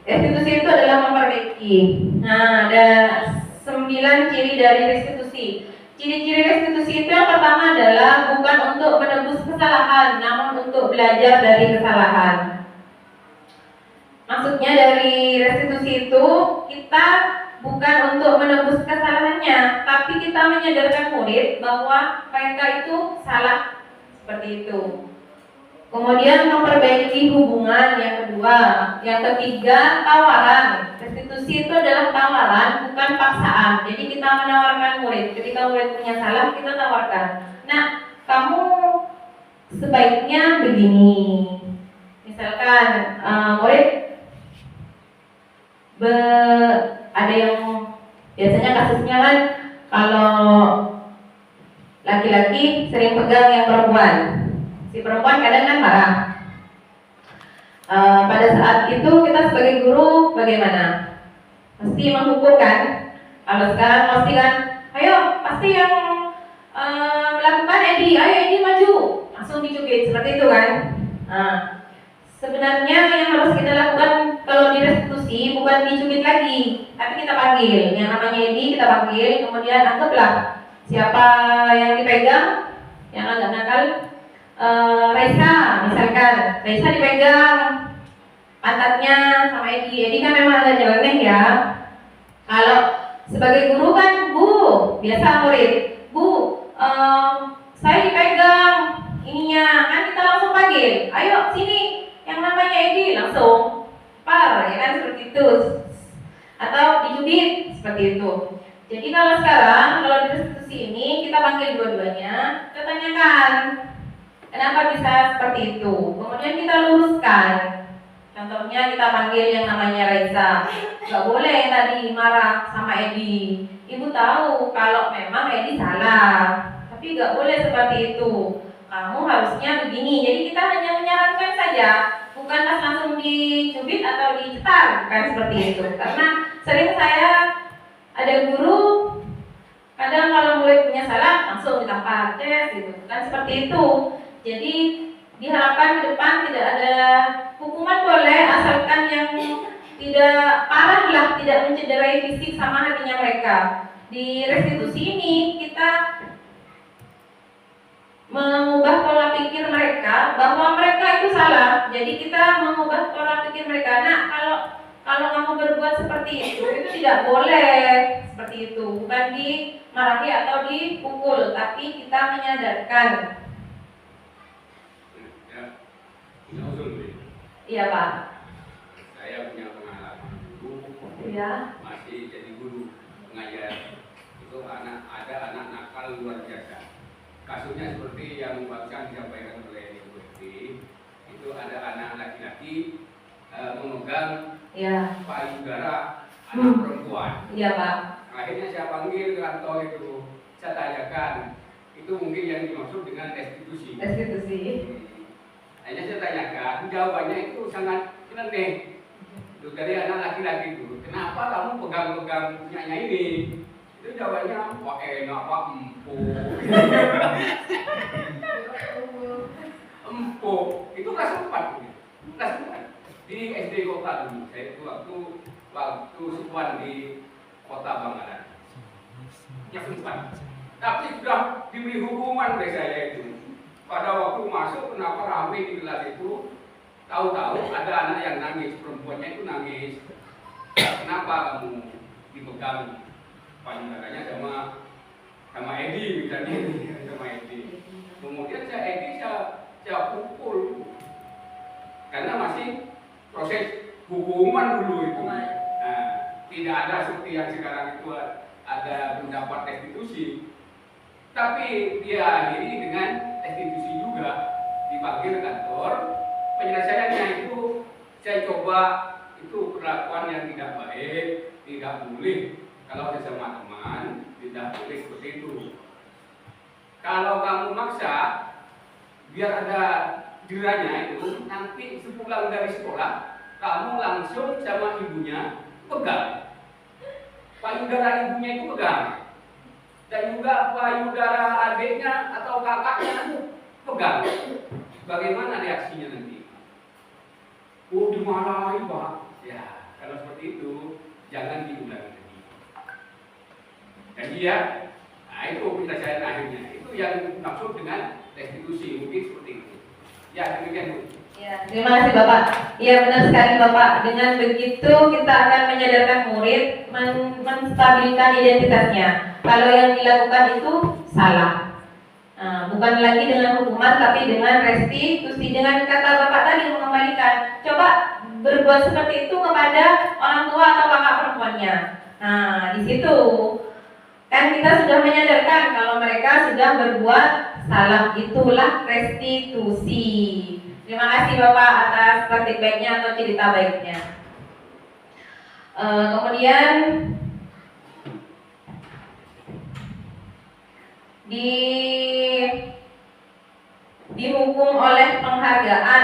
Restitusi itu adalah memperbaiki. Nah, ada 9 ciri dari restitusi. Ciri-ciri restitusi itu yang pertama adalah bukan untuk menebus kesalahan, namun untuk belajar dari kesalahan. Maksudnya dari restitusi itu kita bukan untuk menebus kesalahannya, tapi kita menyadarkan murid bahwa mereka itu salah, seperti itu. Kemudian memperbaiki hubungan yang kedua. Yang ketiga, tawaran. Restitusi itu adalah tawaran, bukan paksaan. Jadi kita menawarkan murid. Ketika murid punya salah, kita tawarkan. Nah, kamu sebaiknya begini. Misalkan murid ada yang biasanya kasusnya kan kalau laki-laki sering pegang yang perempuan. Si perempuan kadang kan marah. Pada saat itu kita sebagai guru bagaimana? Mesti menghukum kan? Kalau sekarang pasti kan, ayo pasti yang melakukan Edi, ayo Edi maju, langsung dicubit seperti itu kan? Sebenarnya yang harus kita lakukan kalau di restitusi bukan dicubit lagi, tapi kita panggil. Yang namanya Edi kita panggil, kemudian anggaplah siapa yang dipegang, yang agak nakal. Raisa, misalkan Raisa dipegang pantatnya sama Edi kan memang agak nyeleneh ya. Kalau sebagai guru kan, Bu, biasa murid, Bu, saya dipegang ininya, kan kita langsung panggil, ayo sini, yang namanya Edi, langsung par, ya kan seperti itu, atau dicubit seperti itu. Jadi kalau sekarang, kalau di restitusi ini kita panggil dua-duanya, kita tanyakan kenapa bisa seperti itu, kemudian kita luruskan. Contohnya kita panggil yang namanya Raisa, nggak boleh tadi marah sama Edi. Ibu tahu kalau memang Edi salah, tapi nggak boleh seperti itu. Kamu harusnya begini. Jadi kita hanya menyarankan saja, bukan langsung dicubit atau dicetar, bukan seperti itu. Karena sering saya ada guru, kadang kalau murid punya salah langsung ditampar, gitu. Kan seperti itu. Jadi diharapkan ke depan tidak ada hukuman, boleh asalkan yang tidak parah lah, tidak mencederai fisik sama hatinya mereka. Di restitusi ini kita mengubah pola pikir mereka bahwa mereka itu salah. Jadi kita mengubah pola pikir mereka. Nah, kalau kamu berbuat seperti itu tidak boleh seperti itu. Bukan dimarahi atau dipukul, tapi kita menyadarkan. Iya, Pak. Saya punya pengalaman dulu, Iya. masih jadi guru mengajar. Itu ada anak nakal luar biasa. Kasusnya seperti yang barusan disampaikan oleh Ibu Esti. Itu ada anak laki-laki memegang payudara anak perempuan. Iya, Pak. Akhirnya saya panggil ke kantor itu, saya tanyakan, itu mungkin yang dimaksud dengan restitusi. Restitusi. Hanya saya tanyakan, jawabannya itu sangat aneh. Itu dari anak laki-laki itu, kenapa kamu pegang-pegang punyanya ini? Itu jawabannya, wah enak pak, empuk. Empuk, itu kelas 4. Kelas 4 di SD kota dulu. Saya itu waktu sepuan di kota Bangkalan. Yang 4. Tapi sudah diberi hukuman oleh saya itu. Pada waktu masuk, kenapa ramai di kelas itu? Tahu-tahu ada anak yang nangis, perempuannya itu nangis. Kenapa kamu dipegang payudaranya sama Edi misalnya, sama Edi. Kemudian saya pukul karena masih proses hukuman dulu itu. Nah, tidak ada seperti yang sekarang itu ada pendapat restitusi. Tapi dia akhiri dengan restitusi juga, dipanggil kantor. Penyelesaiannya itu saya coba, itu perlakuan yang tidak baik, tidak boleh. Kalau sesama teman tidak boleh seperti itu. Kalau kamu maksa biar ada jerahnya itu, nanti sepulang dari sekolah kamu langsung sama ibunya pegang payudara ibunya itu pegang. Dan juga payudara adiknya atau kakaknya pegang. Bagaimana reaksinya nanti? Oh, dimarahi Pak. Ya, kalau seperti itu jangan diulangi lagi. Jadi ya, nah itu penyelesaian akhirnya. Itu yang maksud dengan restitusi, mungkin seperti itu. Ya, demikian Bu. Ya, terima kasih Bapak. Iya benar sekali Bapak. Dengan begitu kita akan menyadarkan murid, menstabilkan identitasnya. Kalau yang dilakukan itu salah. Nah, bukan lagi dengan hukuman, tapi dengan restitusi. Dengan kata Bapak tadi mengembalikan. Coba berbuat seperti itu kepada orang tua atau kakak perempuannya. Nah, di situ kan kita sudah menyadarkan kalau mereka sudah berbuat salah. Itulah restitusi. Terima kasih Bapak atas praktik baiknya atau cerita baiknya. Kemudian dihukum oleh penghargaan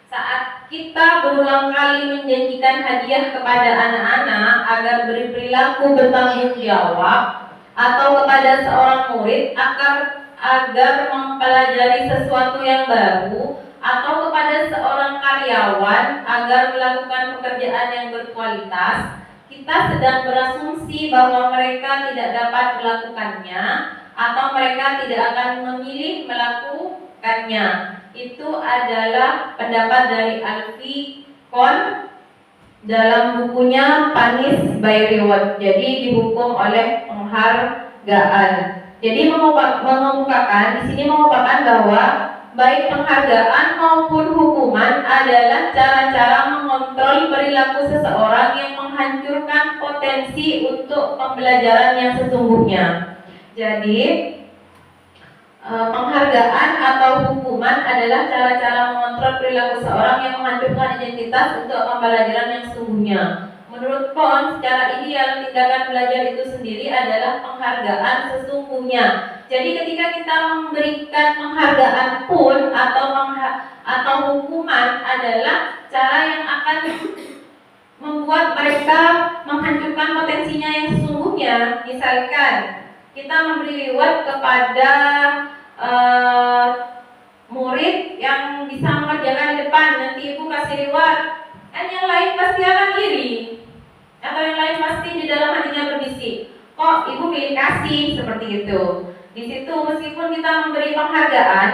saat kita berulang kali menjanjikan hadiah kepada anak-anak agar berperilaku bertanggung jawab, atau kepada seorang murid agar mempelajari sesuatu yang baru, atau kepada seorang karyawan agar melakukan pekerjaan yang berkualitas, kita sedang berasumsi bahwa mereka tidak dapat melakukannya atau mereka tidak akan memilih melakukan menjelaskannya. Itu adalah pendapat dari Alfi Kon dalam bukunya Punish by Reward. Jadi dihukum oleh penghargaan. Jadi mengemukakan di sini bahwa baik penghargaan maupun hukuman adalah cara-cara mengontrol perilaku seseorang yang menghancurkan potensi untuk pembelajaran yang sesungguhnya. Jadi penghargaan atau hukuman adalah cara-cara mengontrol perilaku seseorang yang menghancurkan identitas untuk pembelajaran yang sesungguhnya. Menurut Kohn, secara ideal tindakan belajar itu sendiri adalah penghargaan sesungguhnya. Jadi ketika kita memberikan penghargaan pun atau hukuman adalah cara yang akan membuat mereka menghancurkan potensinya yang sesungguhnya. Misalkan kita memberi reward kepada murid yang bisa mengerjakan di depan, nanti ibu kasih reward, kan yang lain pasti akan iri, atau yang lain pasti di dalam hatinya berbisik, kok ibu pilih kasih, seperti itu. Di situ meskipun kita memberi penghargaan,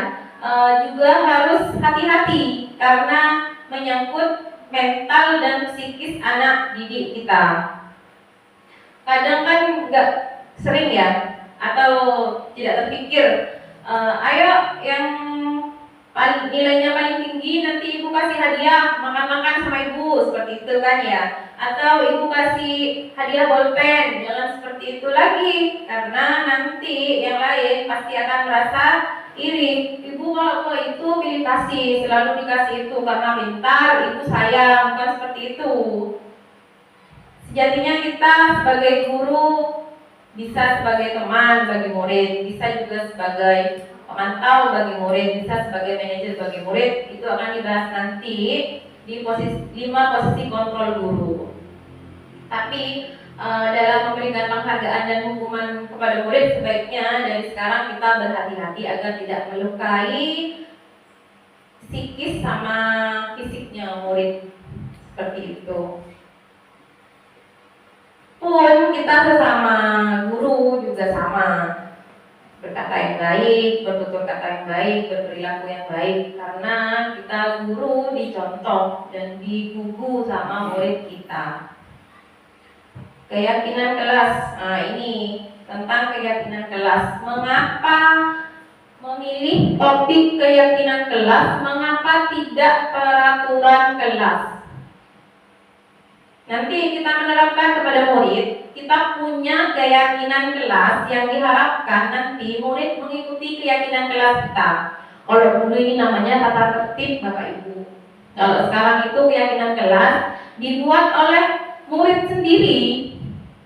juga harus hati-hati karena menyangkut mental dan psikis anak didik kita. Kadang kan nggak sering ya, atau tidak terpikir, ayo yang nilainya paling tinggi nanti ibu kasih hadiah makan-makan sama ibu, seperti itu kan ya. Atau ibu kasih hadiah bolpen, jangan seperti itu lagi, karena nanti yang lain pasti akan merasa iri. Ibu kalau itu pilih kasih, selalu dikasih itu karena pintar, ibu sayang, bukan seperti itu. Sejatinya kita sebagai guru bisa sebagai teman bagi murid, bisa juga sebagai pemantau bagi murid, bisa sebagai manajer bagi murid. Itu akan dibahas nanti di posisi 5 posisi kontrol guru. Tapi dalam memberikan penghargaan dan hukuman kepada murid, sebaiknya dari sekarang kita berhati-hati agar tidak melukai psikis sama fisiknya murid, seperti itu. Pun kita sesama guru juga sama, berkata yang baik, bertutur kata yang baik, berperilaku yang baik, karena kita guru dicontoh dan digugu sama murid kita. Keyakinan kelas, nah ini tentang keyakinan kelas. Mengapa memilih topik keyakinan kelas? Mengapa tidak peraturan kelas? Nanti kita menerapkan kepada murid, kita punya keyakinan kelas yang diharapkan nanti murid mengikuti keyakinan kelas kita. Kalau dulu ini namanya tata tertib Bapak Ibu. Kalau sekarang itu keyakinan kelas dibuat oleh murid sendiri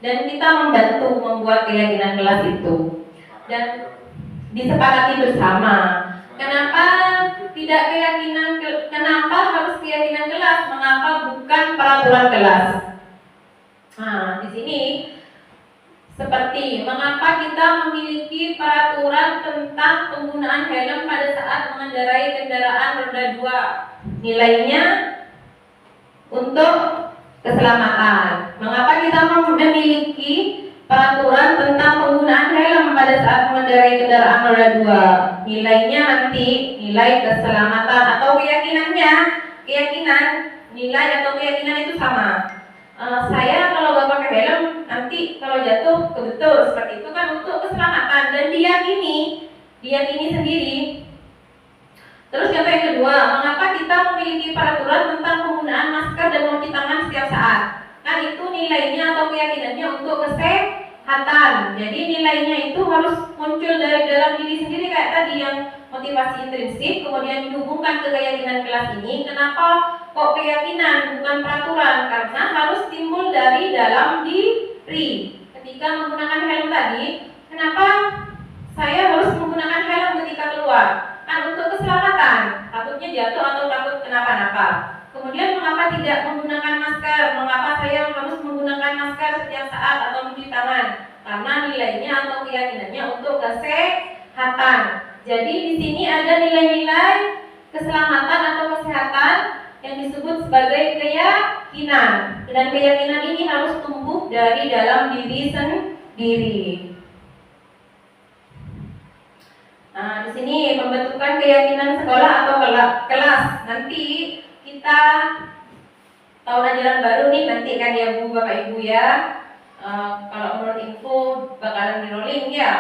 dan kita membantu membuat keyakinan kelas itu dan disepakati bersama. Kenapa tidak keyakinan? Kenapa harus keyakinan kelas? Mengapa bukan peraturan kelas? Nah, di sini seperti mengapa kita memiliki peraturan tentang penggunaan helm pada saat mengendarai kendaraan roda 2. Nilainya untuk keselamatan. Mengapa kita memiliki peraturan tentang penggunaan helm pada saat mengendarai kendaraan roda 2? Nilainya nanti nilai keselamatan atau keyakinannya, nilai atau keyakinan itu sama. Saya kalau nggak pakai helm nanti kalau jatuh kebetul, seperti itu kan untuk keselamatan dan diyakini sendiri. Terus contoh yang kedua, mengapa kita memiliki peraturan tentang penggunaan masker dan mencuci tangan setiap saat? Kan itu nilainya atau keyakinannya untuk kesehatan. Jadi nilainya itu harus muncul dari dalam diri sendiri kayak tadi yang motivasi intrinsik, kemudian dihubungkan ke keyakinan kelas ini. Kenapa kok keyakinan bukan peraturan? Karena harus timbul dari dalam diri. Ketika menggunakan helm tadi, kenapa saya harus menggunakan helm ketika keluar? Kan untuk keselamatan, takutnya jatuh atau takut kenapa-napa. Kemudian mengapa tidak menggunakan masker? Mengapa saya harus menggunakan masker setiap saat atau mencuci tangan? Karena nilainya atau keyakinannya untuk kesehatan. Jadi di sini ada nilai-nilai keselamatan atau kesehatan yang disebut sebagai keyakinan. Dan keyakinan ini harus tumbuh dari dalam diri sendiri. Nah, di sini pembentukan keyakinan sekolah atau kelas. Nanti kita tahun ajaran baru nih nanti kan ya Bu, Bapak Ibu ya. Kalau menurut info bakalan di rolling ya.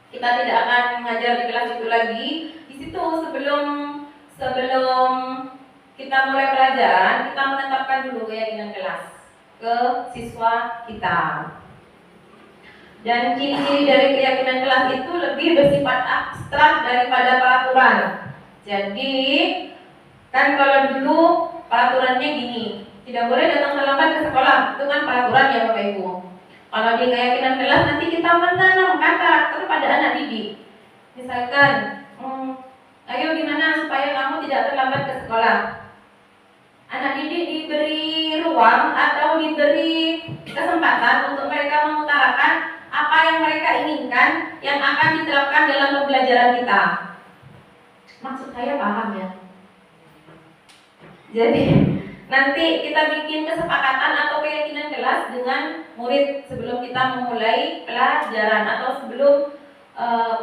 Kita tidak akan mengajar di kelas itu lagi. Di situ sebelum kita mulai pelajaran, kita menetapkan dulu keyakinan kelas ke siswa kita. Dan ciri-ciri dari keyakinan kelas itu lebih bersifat abstrak daripada peraturan. Jadi kan kalau dulu peraturannya gini, tidak boleh datang terlambat ke sekolah, itu kan peraturan ya Bapak Ibu. Kalau di keyakinan kelas nanti kita menanamkan karakter pada anak didik. Misalkan, ayo gimana supaya kamu tidak terlambat ke sekolah. Anak didik diberi ruang atau diberi kesempatan untuk mereka mengutarakan apa yang mereka inginkan yang akan diterapkan dalam pembelajaran kita. Maksud saya paham ya? Jadi nanti kita bikin kesepakatan atau keyakinan kelas dengan murid sebelum kita memulai pelajaran atau sebelum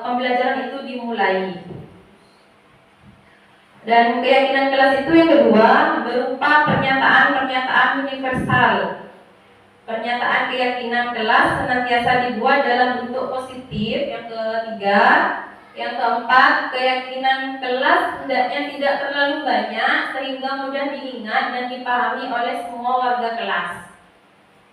pembelajaran itu dimulai. Dan keyakinan kelas itu yang kedua berupa pernyataan-pernyataan universal. Pernyataan keyakinan kelas senantiasa dibuat dalam bentuk positif. Yang ketiga, yang keempat, keyakinan kelas hendaknya tidak terlalu banyak sehingga mudah diingat dan dipahami oleh semua warga kelas.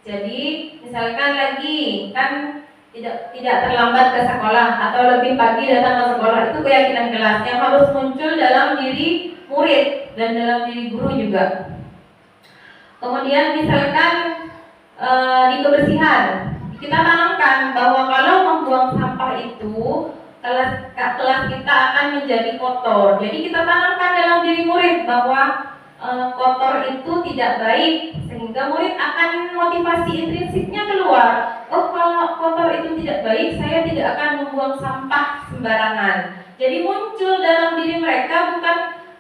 Jadi, misalkan lagi kan tidak terlambat ke sekolah atau lebih pagi datang ke sekolah, itu keyakinan kelas yang harus muncul dalam diri murid dan dalam diri guru juga. Kemudian misalkan di kebersihan, kita tanamkan bahwa kalau membuang sampah itu kelas kita akan menjadi kotor. Jadi kita tanamkan dalam diri murid bahwa kotor itu tidak baik, sehingga murid akan motivasi intrinsiknya keluar. Oh, kalau kotor itu tidak baik, saya tidak akan membuang sampah sembarangan. Jadi muncul dalam diri mereka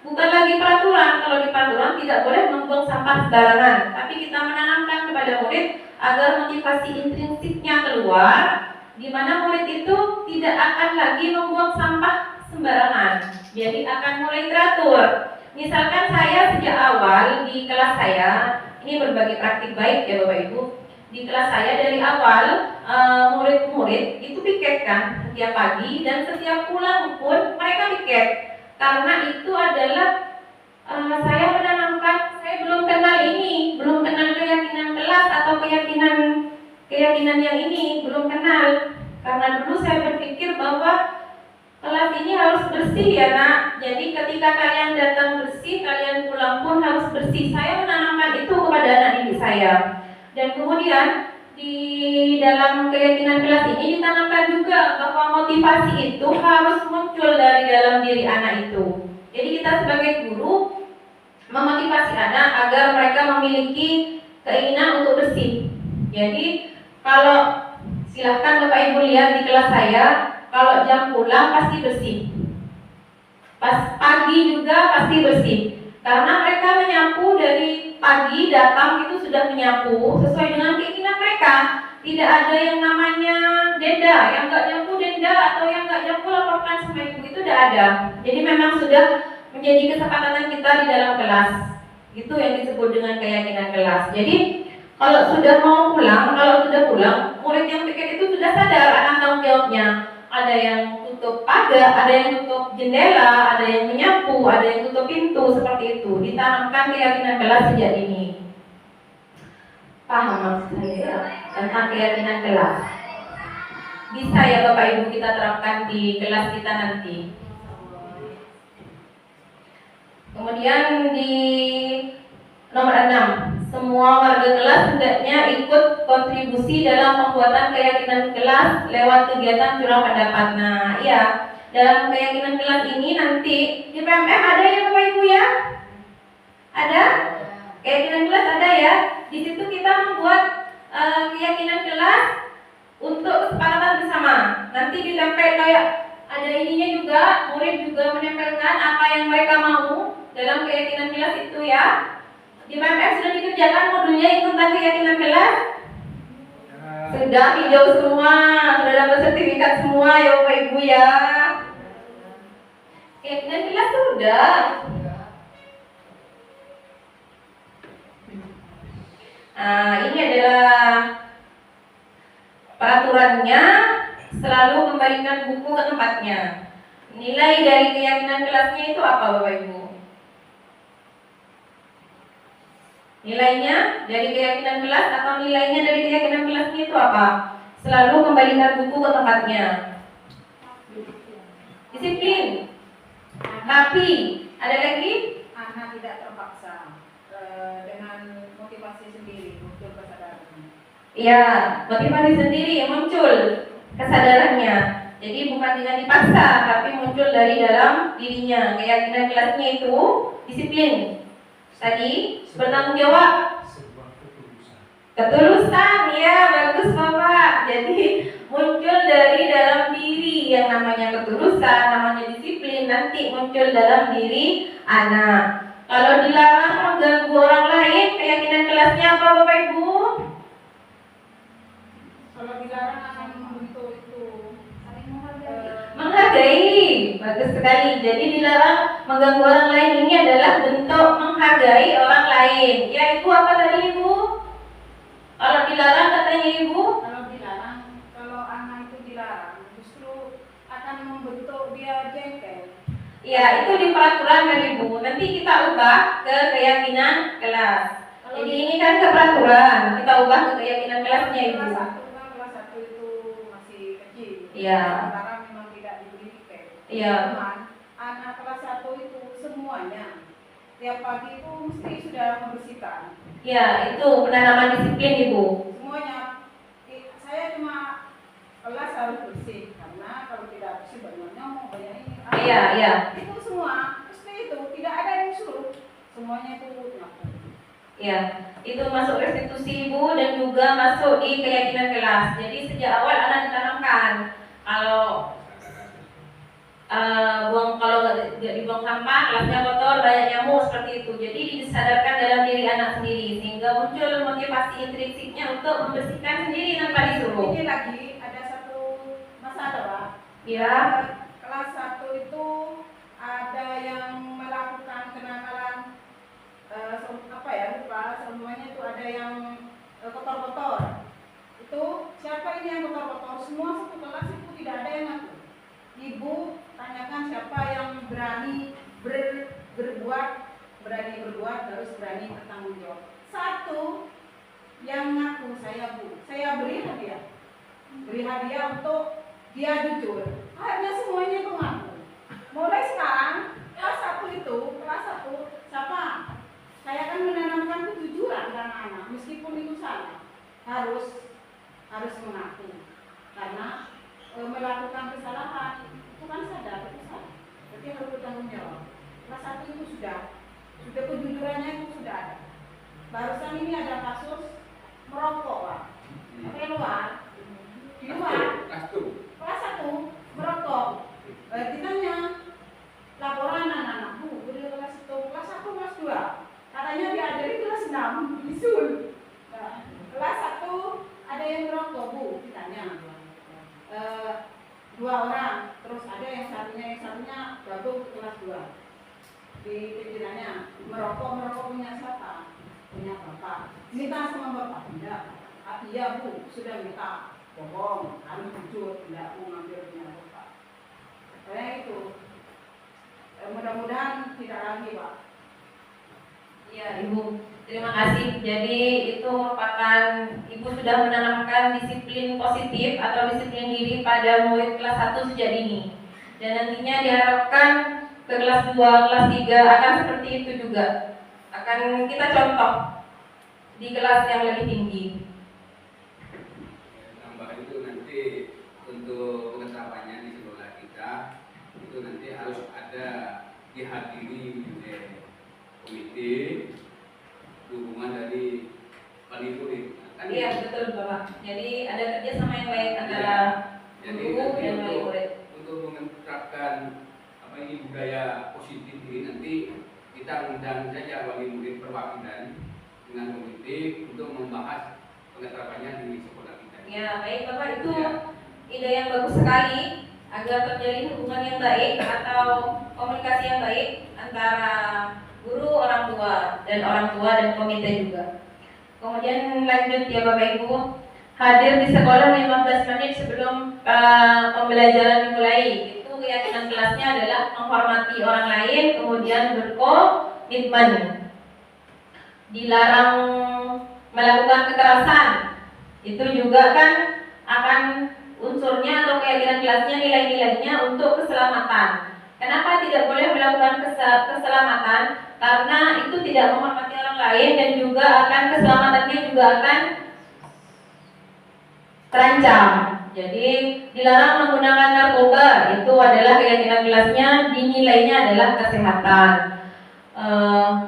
bukan lagi peraturan. Kalau di peraturan tidak boleh membuang sampah sembarangan, tapi kita menanamkan kepada murid agar motivasi intrinsiknya keluar, di mana murid itu tidak akan lagi membuang sampah sembarangan. Jadi akan mulai teratur. Misalkan saya sejak awal di kelas saya, ini berbagi praktik baik ya Bapak Ibu. Di kelas saya dari awal murid-murid itu piket kan setiap pagi, dan setiap pulang pun mereka piket. Karena itu adalah saya menanamkan, saya belum kenal ini, belum kenal keyakinan kelas atau keyakinan yang ini, belum kenal. Karena dulu saya berpikir bahwa kelas ini harus bersih ya nak. Jadi ketika kalian datang bersih, kalian pulang pun harus bersih. Saya menanamkan itu kepada anak didik saya. Dan kemudian di dalam keyakinan kelas ini ditanamkan juga bahwa motivasi itu harus muncul dari dalam diri anak itu. Jadi kita sebagai guru memotivasi anak agar mereka memiliki keinginan untuk bersih. Jadi kalau silahkan Bapak Ibu lihat di kelas saya, kalau jam pulang pasti bersih, pas pagi juga pasti bersih. Karena mereka menyapu dari pagi datang itu sudah menyapu sesuai dengan keinginan mereka. Tidak ada yang namanya denda, yang nggak nyapu denda atau yang nggak nyapu laporkan sama ibu, itu tidak ada. Jadi memang sudah menjadi kesepakatan kita di dalam kelas. Itu yang disebut dengan keyakinan kelas. Jadi kalau sudah pulang, murid yang piket itu sudah sadar akan tanggung jawabnya. Ada yang tutup pagar, ada yang tutup jendela, ada yang menyapu, ada yang tutup pintu, seperti itu. Ditanamkan keyakinan kelas sejak dini. Paham maksud saya tentang keyakinan kelas? Bisa ya Bapak Ibu kita terapkan di kelas kita nanti. Kemudian di nomor 6, semua warga kelas hendaknya ikut kontribusi dalam pembuatan keyakinan kelas lewat kegiatan curah pendapat. Nah, iya, dalam keyakinan kelas ini nanti di PMM ada ya Bapak Ibu ya? Ada? Keyakinan kelas ada ya? Di situ kita membuat keyakinan kelas untuk kesepakatan bersama. Nanti ditempel kayak ada ininya juga, murid juga menempelkan apa yang mereka mau dalam keyakinan kelas itu ya. Di PMF sudah dikerjakan modulnya yang tentang keyakinan kelas? Sudah hijau semua, sudah dapat sertifikat semua ya Bapak Ibu ya. Keyakinan kelas sudah. Nah, ini adalah peraturannya, selalu kembalikan buku ke tempatnya. Nilai dari keyakinan kelasnya itu apa Bapak Ibu? Nilainya dari keyakinan kelas atau nilainya dari keyakinan kelasnya itu apa? Selalu kembalikan buku ke tempatnya. Disiplin. Tapi ada lagi? Anak tidak terpaksa dengan motivasi sendiri muncul kesadaran. Iya, motivasi sendiri yang muncul kesadarannya. Jadi bukan dengan dipaksa, tapi muncul dari dalam dirinya. Keyakinan kelasnya itu disiplin. Tadi bertanggung jawab. Ketulusan, ya bagus Bapak. Jadi muncul dari dalam diri yang namanya ketulusan, namanya disiplin, nanti muncul dalam diri anak. Kalau dilarang mengganggu orang lain, keyakinan kelasnya apa Bapak Ibu? Kalau dilarang akan membentuk itu saling Menghargai, bagus sekali. Jadi dilarang mengganggu orang lain ini adalah bentuk menghargai orang lain. Ya Ibu apa tadi Ibu? Kalau dilarang katanya Ibu? kalau anak itu dilarang justru akan membentuk dia jengkel. Ya itu di peraturan kan Ibu. Nanti kita ubah ke keyakinan kelas. Jadi ini kan ke peraturan, kita ubah ke keyakinan kelasnya Ibu. Kelas 1 itu masih kecil. Iya. Sementara memang tidak diberi tiket. Iya. Cuman anak kelas 1 itu semuanya tiap pagi itu mesti sudah membersihkan. Ya itu penanaman disiplin Ibu. Semuanya. Saya cuma kelas harus bersih karena kalau tidak bersih banyak nyamuk, banyak ini. Iya, iya. Itu semua mesti itu tidak ada yang suruh. Semuanya itu nyapu. Ya, itu masuk restitusi Ibu dan juga masuk di keyakinan kelas. Jadi sejak awal anak ditanamkan kalau kalau nggak dibuang sampah, kelasnya kotor, banyak nyamuk seperti itu. Jadi disadarkan dalam diri anak sendiri sehingga muncul motivasi intrinsiknya untuk membersihkan sendiri tanpa disuruh. Ini lagi ada satu masalah Pak. Ya. Kelas 1 itu ada yang melakukan kenakalan semuanya itu ada yang kotor-kotor. Itu siapa ini yang kotor-kotor? Semua satu kelas itu tidak ada yang ngaku. Ibu tanyakan siapa yang berani berbuat harus berani bertanggung jawab. Satu yang ngaku saya Bu, saya beri hadiah untuk dia jujur. Akhirnya semuanya itu ngaku. Mulai sekarang kelas 1 siapa? Saya akan menanamkan kejujuran ke anak-anak meskipun itu salah. Harus mengaku. Karena melakukan kesalahan itu kan sadar itu salah. Jadi harus bertanggung jawab. Kelas 1 itu sudah kejujurannya itu sudah ada. Barusan ini ada kasus merokok Pak. Di luar kelas 1 merokok. Ditanya laporan anak-anak Bu, dari kelas 1, kelas 1, kelas 2 katanya diajari kelas 6 bisul. Kelas 1 ada yang merokok Bu, ditanya 2 orang, terus ada yang satunya gabung ke kelas 2. Di pikirannya merokok punya siapa? Punya bapak. Minta sama bapak, tidak. Iya Bu, sudah minta. Bohong, harus jujur, tidak mau ngambil punya bapak. Kayak itu. Mudah-mudahan tidak lagi Pak. Ya Ibu, terima kasih. Jadi itu merupakan Ibu sudah menanamkan disiplin positif atau disiplin diri pada murid kelas 1 sejak dini. Dan nantinya diharapkan ke kelas 2, kelas 3 akan seperti itu juga. Akan kita contoh di kelas yang lebih tinggi. Tambahan itu nanti untuk penetapannya di sekolah kita itu nanti harus ada dihadiri oleh komite dukungan dari murid. Iya betul Bapak. Jadi ada kerjasama yang baik antara guru dan murid. Untuk menerapkan budaya positif ini nanti kita undang saja wali murid perwakilan dengan komite untuk membahas penerapannya di sekolah kita. Ya, baik Bapak, itu ide yang bagus sekali agar terjalin hubungan yang baik atau komunikasi yang baik antara guru, orang tua dan komite juga. Kemudian lanjut ya Bapak Ibu, hadir di sekolah 15 menit sebelum pembelajaran dimulai. Itu keyakinan kelasnya adalah menghormati orang lain, kemudian berkomitmen. Dilarang melakukan kekerasan. Itu juga kan akan unsurnya atau keyakinan kelasnya, nilai-nilainya untuk keselamatan. Kenapa tidak boleh melakukan keselamatan? Karena itu tidak menghormati orang lain dan juga akan keselamatannya juga akan terancam. Jadi dilarang menggunakan narkoba, itu adalah keyakinan kelasnya, dinilainya adalah kesehatan.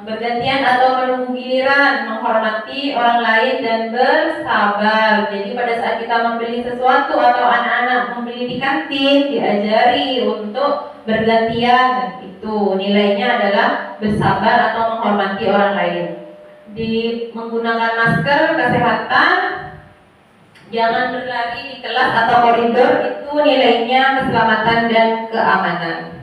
Bergantian atau menunggu giliran, menghormati orang lain dan bersabar. Jadi pada saat kita membeli sesuatu atau anak-anak membeli di kantin, diajari untuk bergantian. Itu nilainya adalah bersabar atau menghormati orang lain. Di menggunakan masker, kesehatan, jangan berlari di kelas atau koridor, itu nilainya keselamatan dan keamanan.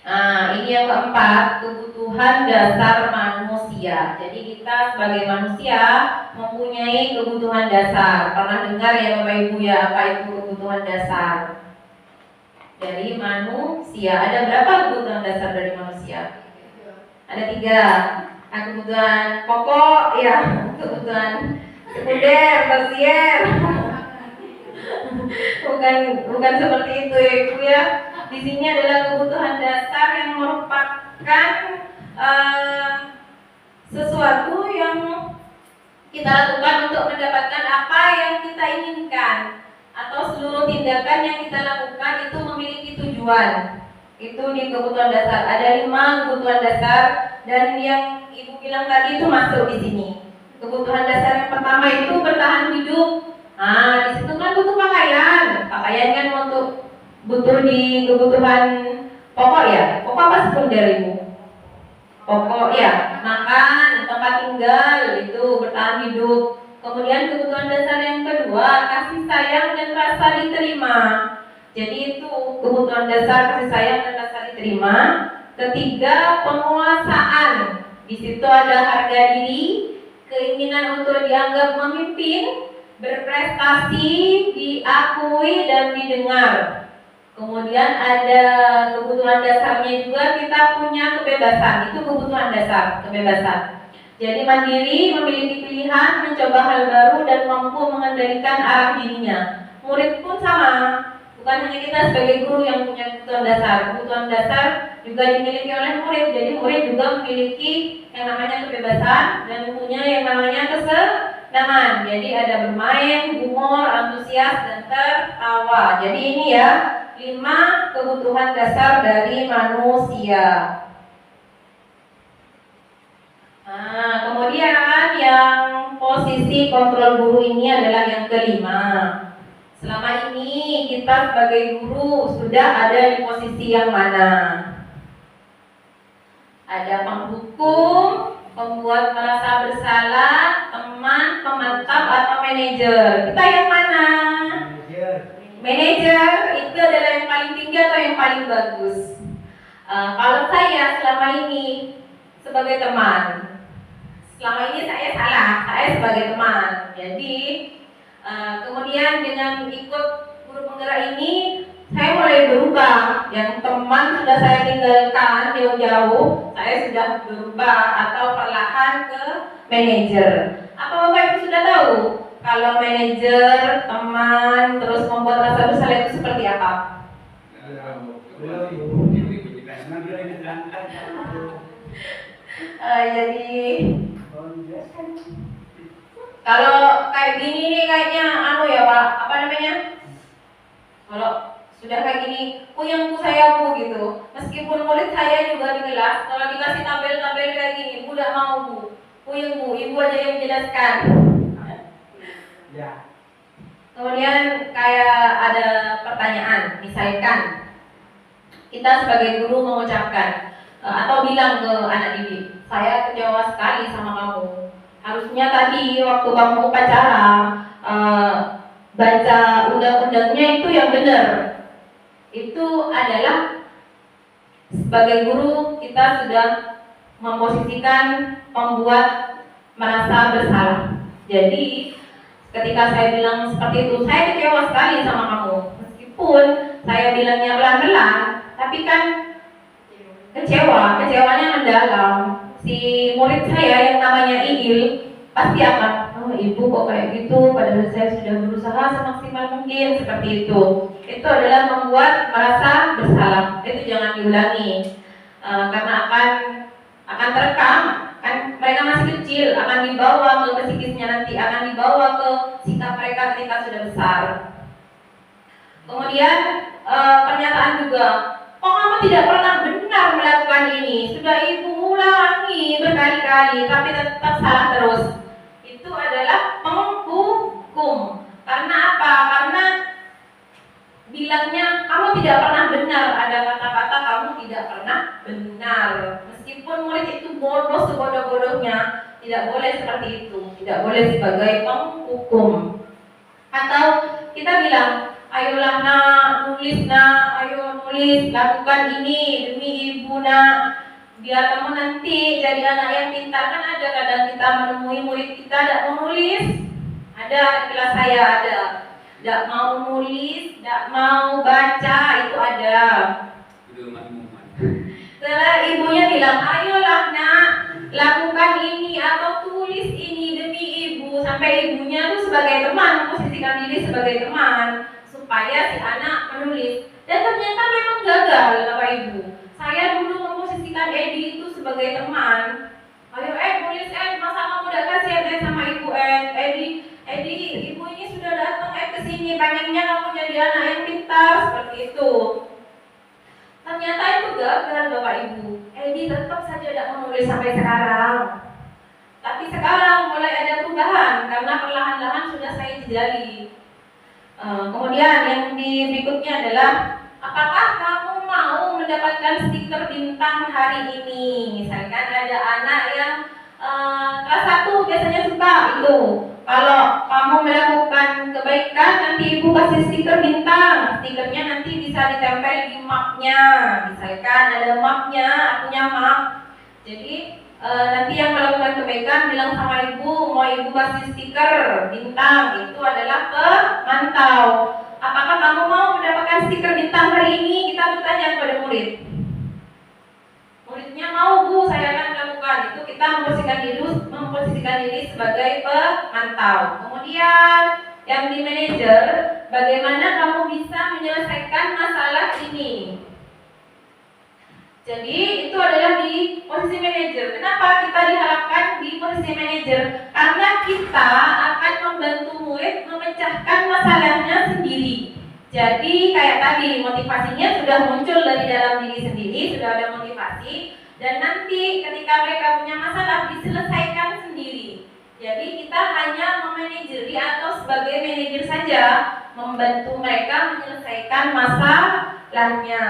Nah, ini yang keempat, kebutuhan dasar manusia. Jadi kita sebagai manusia mempunyai kebutuhan dasar. Pernah dengar ya Bapak Ibu ya, apa itu kebutuhan dasar? Dari manusia. Ada berapa kebutuhan dasar dari manusia? Ada 3. Kebutuhan pokok, ya, kebutuhan sekunder, tersier. bukan seperti itu ya Ibu ya. Di sini adalah kebutuhan dasar yang merupakan sesuatu yang kita lakukan untuk mendapatkan apa yang kita inginkan, atau seluruh tindakan yang kita lakukan itu memiliki tujuan. Itu di kebutuhan dasar. Ada 5 kebutuhan dasar dan yang Ibu bilang tadi itu masuk di sini. Kebutuhan dasar yang pertama itu bertahan hidup. Di situ kan butuh pakaian. Pakaian kan untuk butuh di kebutuhan pokok ya. Pokok apa sekunder Ibu? Pokok ya. Makan, tempat tinggal, itu bertahan hidup. Kemudian kebutuhan dasar yang kedua, kasih sayang dan rasa diterima. Jadi itu kebutuhan dasar, kasih sayang dan rasa diterima. Ketiga, penguasaan. Di situ ada harga diri, keinginan untuk dianggap memimpin, berprestasi, diakui dan didengar. Kemudian ada kebutuhan dasarnya juga, kita punya kebebasan. Itu kebutuhan dasar, kebebasan. Jadi mandiri, memiliki pilihan, mencoba hal baru dan mampu mengendalikan arah dirinya. Murid pun sama. Bukan hanya kita sebagai guru yang punya kebutuhan dasar. Kebutuhan dasar juga dimiliki oleh murid. Jadi murid juga memiliki yang namanya kebebasan dan punya yang namanya kesenangan. Jadi ada bermain, humor, antusias dan tertawa. Jadi ini ya 5 kebutuhan dasar dari manusia. Kemudian yang posisi kontrol guru ini adalah yang kelima. Selama ini kita sebagai guru sudah ada di posisi yang mana? Ada penghukum, pembuat merasa bersalah, teman, pemantau atau manajer. Kita yang mana? Manajer itu adalah yang paling tinggi atau yang paling bagus? Kalau saya selama ini sebagai teman, selama ini saya salah, saya sebagai teman. Jadi kemudian dengan ikut guru penggerak ini, saya mulai berubah. Yang teman sudah saya tinggalkan jauh-jauh, saya sudah berubah atau perlahan ke manajer. Apa Bapak Ibu sudah tahu? Kalau manajer, teman, terus membuat rasa bersalah itu seperti apa? Jadi kalau kayak gini nih kayaknya ya Pak, apa namanya? Kalau sudah kayak gini, puyeng saya Bu gitu. Meskipun murid saya juga di kelas, kalau dikasih tabel-tabel kayak gini, Bu tidak mau Bu, puyeng Bu, Ibu aja yang menjelaskan. Ya. Kemudian kayak ada pertanyaan, misalkan kita sebagai guru mengucapkan atau bilang ke anak didik, saya kecewa sekali sama kamu. Harusnya tadi waktu kamu upacara baca undang-undangnya itu yang benar. Itu adalah sebagai guru kita sudah memposisikan pembuat merasa bersalah. Jadi ketika saya bilang seperti itu, saya kecewa sekali sama kamu. Meskipun saya bilangnya pelan-pelan, tapi kan kecewanya mendalam. Si murid saya yang namanya Iil pasti akan, oh ibu kok kayak gitu, padahal saya sudah berusaha semaksimal mungkin, seperti itu. Itu adalah membuat merasa bersalah. Itu jangan diulangi, karena akan terekam. Kan mereka masih kecil, akan dibawa ke psikisnya nanti, akan dibawa ke sikap mereka ketika sudah besar. Kemudian pernyataan juga, kok kamu tidak pernah benar melakukan ini? Sudah ibu ulangi berkali-kali, tapi tetap salah terus. Itu adalah penghukum. Karena apa? Karena bilangnya kamu tidak pernah benar, ada kata-kata kamu tidak pernah benar. Meskipun murid itu bodoh sebodoh-bodohnya, tidak boleh seperti itu, tidak boleh sebagai penghukum. Atau kita bilang, ayolah nak, nulis nak, ayo nulis, lakukan ini demi ibu nak, biar kamu nanti jadi anak yang pintar. Kan ada kadang kita menemui murid kita tidak mau nulis, ada di kelas saya ada, tidak mau nulis, tidak mau baca, itu ada. Setelah ibunya bilang, ayolah nak, lakukan ini atau tulis ini demi ibu, sampai ibunya tuh sebagai teman, memposisikan diri sebagai teman supaya si anak menulis. Dan ternyata memang gagal, Bapak Ibu. Saya dulu memposisikan Edi itu sebagai teman. Ayo nulis masa kamu udah kasih sama ibu Edi, ibu ini sudah datang ke sini, pengennya kamu jadi anak yang pintar, seperti itu. Ternyata itu gagal, Bapak Ibu. Edi tetap saja tidak menulis sampai sekarang. Tapi sekarang mulai ada perubahan karena perlahan-lahan sudah saya jejali. Kemudian yang berikutnya adalah, apakah kamu mau mendapatkan stiker bintang hari ini? Misalkan ada anak yang kelas 1 biasanya suka itu. Kalau kamu melakukan kebaikan, nanti ibu kasih stiker bintang. Stikernya nanti bisa ditempel di mapnya. Misalkan ada mapnya, punya map. Jadi nanti yang melakukan kebaikan bilang sama ibu, mau ibu kasih stiker bintang. Itu adalah pemantau. Apakah kamu mau mendapatkan stiker bintang hari ini? Kita bertanya kepada murid. Muridnya mau, Bu, saya akan melakukan. Itu kita memposisikan diri sebagai pemantau. Kemudian yang di manajer, bagaimana kamu bisa menyelesaikan masalah ini? Jadi itu adalah di posisi manajer. Kenapa kita diharapkan di posisi manajer? Karena kita akan membantu murid memecahkan masalahnya sendiri. Jadi kayak tadi, motivasinya sudah muncul dari dalam diri sendiri, sudah ada motivasi. Dan nanti ketika mereka punya masalah, diselesaikan sendiri. Jadi kita hanya memanajeri atau sebagai manajer saja, membantu mereka menyelesaikan masalahnya.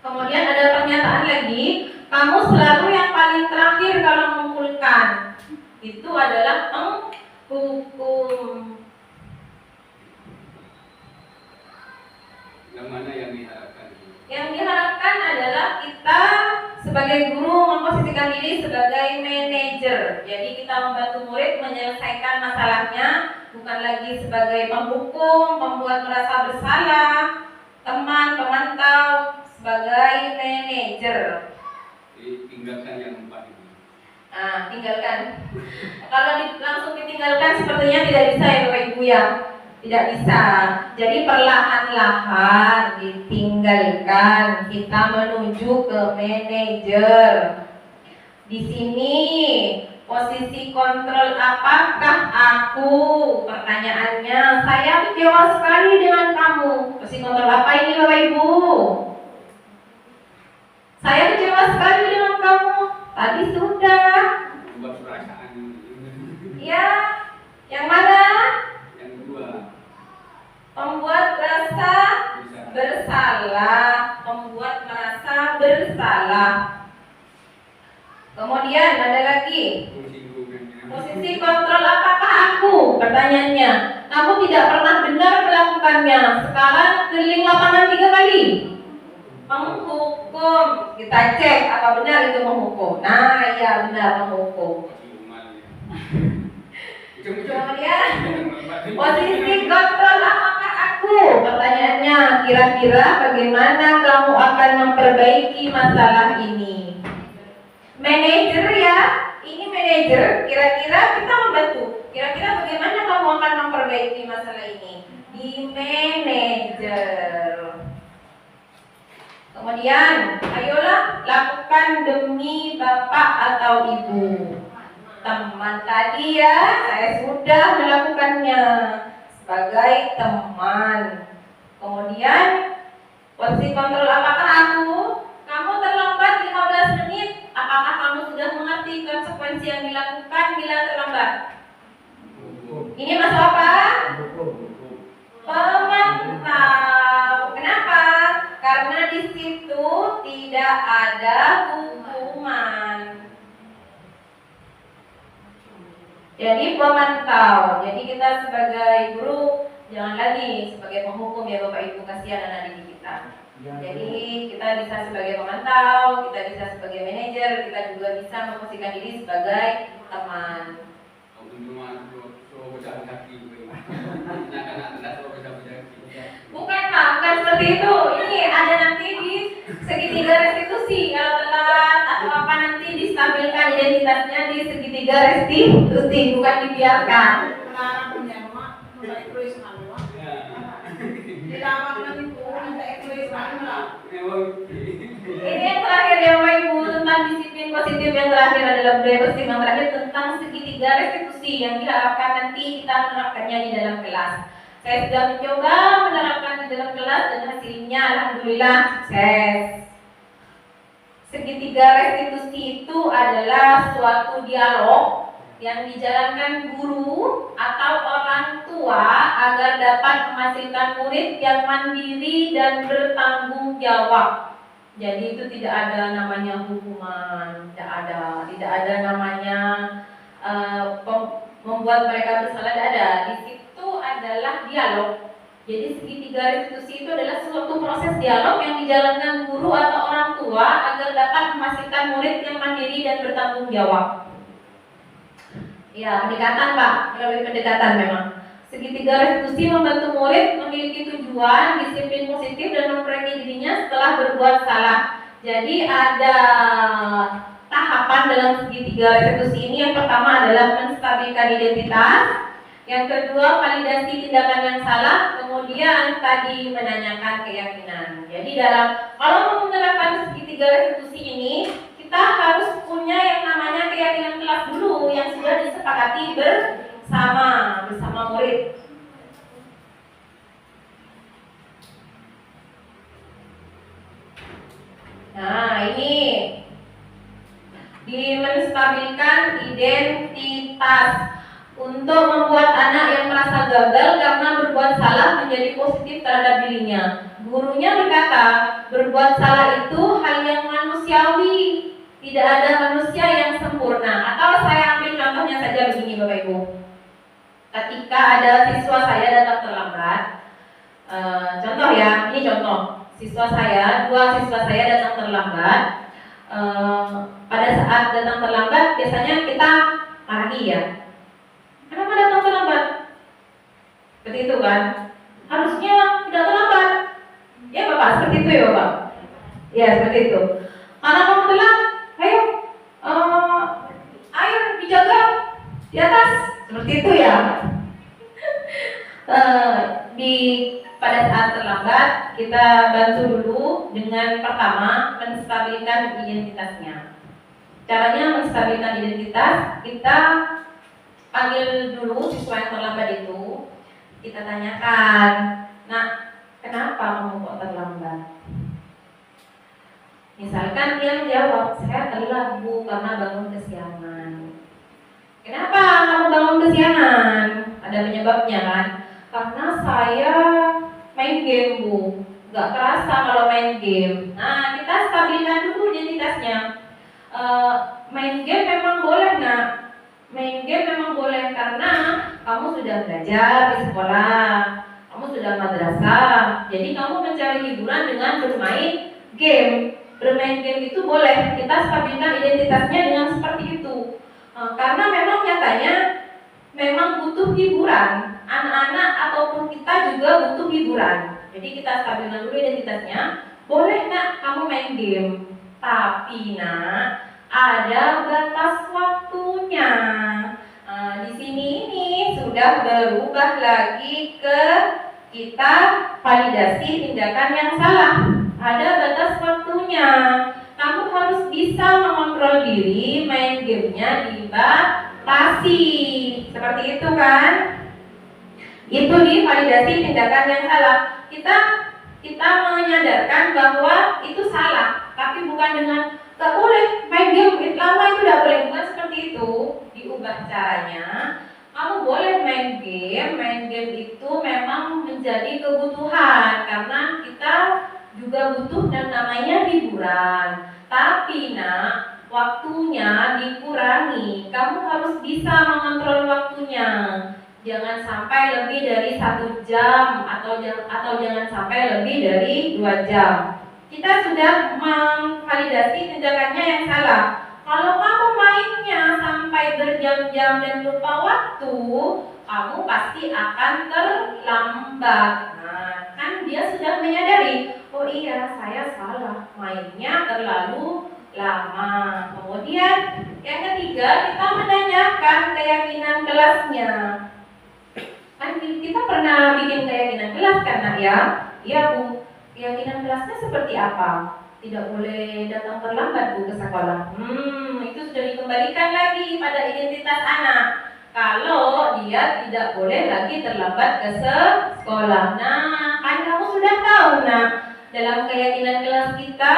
Kemudian ada pernyataan lagi, kamu selalu yang paling terakhir kalau mengumpulkan. Itu adalah penghukum. Yang mana yang diharapkan? Yang diharapkan adalah kita sebagai guru memposisikan diri sebagai manajer. Jadi kita membantu murid menyelesaikan masalahnya, bukan lagi sebagai penghukum, membuat merasa bersalah, teman, pemantau, sebagai manajer. Tinggalkan yang 4 ini. Tinggalkan. Kalau langsung ditinggalkan sepertinya tidak bisa ya Bapak Ibu ya. Tidak bisa. Jadi perlahan-lahan ditinggalkan, kita menuju ke manajer. Di sini posisi kontrol apakah aku? Pertanyaannya, saya kecewa sekali dengan kamu. Posisi kontrol apa ini Bapak Ibu? Saya kecewa sekali dengan kamu. Tadi sudah. Buat perasaan. Ya, yang mana? Yang kedua. Membuat rasa bersalah, membuat merasa bersalah. Kemudian ada lagi Posisi kontrol apakah aku? Pertanyaannya. Kamu tidak pernah benar melakukannya. Sekarang keliling lapangan 3 kali. Menghukum. Kita cek apa benar itu menghukum. Nah, iya benar menghukum. Kemudian posisi kontrol apakah aku? Pertanyaannya, kira-kira bagaimana kamu akan memperbaiki masalah ini? Manajer ya, ini manajer. Kira-kira kita membantu. Kira-kira bagaimana kamu akan memperbaiki masalah ini? Di manajer. Kemudian, ayolah lakukan demi bapak atau ibu. Teman tadi ya, saya sudah melakukannya sebagai teman. Kemudian, posisi kontrol apakah aku? Kamu terlambat 15 menit. Apakah kamu sudah mengerti konsekuensi yang dilakukan bila terlambat? Ini masuk apa? Pemantau. Kenapa? Karena di situ tidak ada hukuman. Jadi pemantau. Jadi kita sebagai guru jangan lagi sebagai penghukum ya Bapak Ibu, kasihan anak didik kita. Jadi kita bisa sebagai pemantau, kita bisa sebagai manajer, kita juga bisa memposisikan diri sebagai teman. Bukan Pak, bukan seperti itu. Ini ada nanti di segitiga restitusi. Kalau telat atau apa nanti distabilkan identitasnya di segitiga restitusi, bukan dibiarkan. Melarang punya mak, mulai tulis malu. Dilarang nanti pun minta tulis malu. Ini yang terakhir ya Bapak Ibu, tentang disiplin positif yang terakhir adalah budaya positif yang terakhir tentang segitiga restitusi yang diharapkan nanti kita menerapkannya di dalam kelas. Saya sudah mencoba menerapkan di dalam kelas dan hasilnya alhamdulillah sukses. Segitiga restitusi itu adalah suatu dialog yang dijalankan guru atau orang tua agar dapat menghasilkan murid yang mandiri dan bertanggung jawab. Jadi itu tidak ada namanya hukuman, tidak ada namanya membuat mereka bersalah, tidak ada. Di situ adalah dialog. Jadi segitiga restitusi itu adalah suatu proses dialog yang dijalankan guru atau orang tua agar dapat menghasilkan murid yang mandiri dan bertanggung jawab. Ya, pendekatan Pak, lebih pendekatan memang. Segitiga restitusi membantu murid memiliki tujuan, disiplin positif dan memperbaiki dirinya setelah berbuat salah. Jadi ada tahapan dalam segitiga restitusi ini. Yang pertama adalah menstabilkan identitas, yang kedua validasi tindakan yang salah, kemudian tadi menanyakan keyakinan. Jadi kalau menerapkan segitiga restitusi ini, kita harus punya yang namanya keyakinan kelas dulu yang sudah disepakati bersama murid. Nah, ini menstabilkan identitas untuk membuat anak yang merasa gagal karena berbuat salah menjadi positif terhadap dirinya. Gurunya berkata, berbuat salah itu hal yang manusiawi, tidak ada manusia yang sempurna. Atau saya ambil contohnya saja begini Bapak Ibu. Ketika ada siswa saya datang terlambat, contoh ya, ini contoh. Dua siswa saya datang terlambat. Pada saat datang terlambat, biasanya kita marahi ya. Kenapa datang terlambat? Seperti itu kan? Harusnya tidak terlambat. Ya Bapak, seperti itu ya Bapak. Ya seperti itu. Karena kamu telat, ayo air dijaga di atas. Seperti itu ya. Pada saat terlambat, kita bantu dulu dengan pertama menstabilkan identitasnya. Caranya menstabilkan identitas, kita panggil dulu siswa yang terlambat itu, kita tanyakan, nah kenapa kamu kok terlambat? Misalkan dia menjawab, saya telat Bu karena bangun kesiangan. Kenapa kamu bangun kesiangan? Ada penyebabnya kan? Karena saya main game Bu, nggak kerasa kalau main game. Nah kita stabilkan dulu identitasnya. Main game memang boleh nak, main game memang boleh karena kamu sudah belajar di sekolah, kamu sudah madrasah, jadi kamu mencari hiburan dengan bermain game. Bermain game itu boleh, kita stabilkan identitasnya dengan seperti itu. Karena memang nyatanya memang butuh hiburan, anak-anak ataupun kita juga butuh hiburan. Jadi kita stabilkan dulu identitasnya. Boleh nak kamu main game, tapi nak ada batas waktunya. Di sini ini sudah berubah lagi ke kita validasi tindakan yang salah. Ada batas waktunya. Kamu harus bisa mengontrol diri, main gamenya dibatasi. Seperti itu kan? Itu di validasi tindakan yang salah. Kita menyadarkan bahwa itu salah, tapi bukan dengan gak boleh main game lama itu udah boleh, bukan seperti itu. Diubah caranya. Kamu boleh main game itu memang menjadi kebutuhan karena kita juga butuh dan namanya hiburan. Tapi nak, waktunya dikurangi. Kamu harus bisa mengontrol waktunya. Jangan sampai lebih dari 1 jam atau jangan sampai lebih dari 2 jam. Kita sudah memvalidasi tindakannya yang salah. Kalau kamu mainnya sampai berjam-jam dan lupa waktu, kamu pasti akan terlambat. Nah, kan dia sudah menyadari, oh iya saya salah, mainnya terlalu lama. Kemudian yang ketiga, kita menanyakan keyakinan kelasnya. Kan kita pernah bikin keyakinan kelas kan nak ya? Iya Bu, keyakinan kelasnya seperti apa? Tidak boleh datang terlambat Bu ke sekolah. Itu sudah dikembalikan lagi pada identitas anak. Kalau dia tidak boleh lagi terlambat ke sekolah. Nah, kan kamu sudah tahu nak, dalam keyakinan kelas kita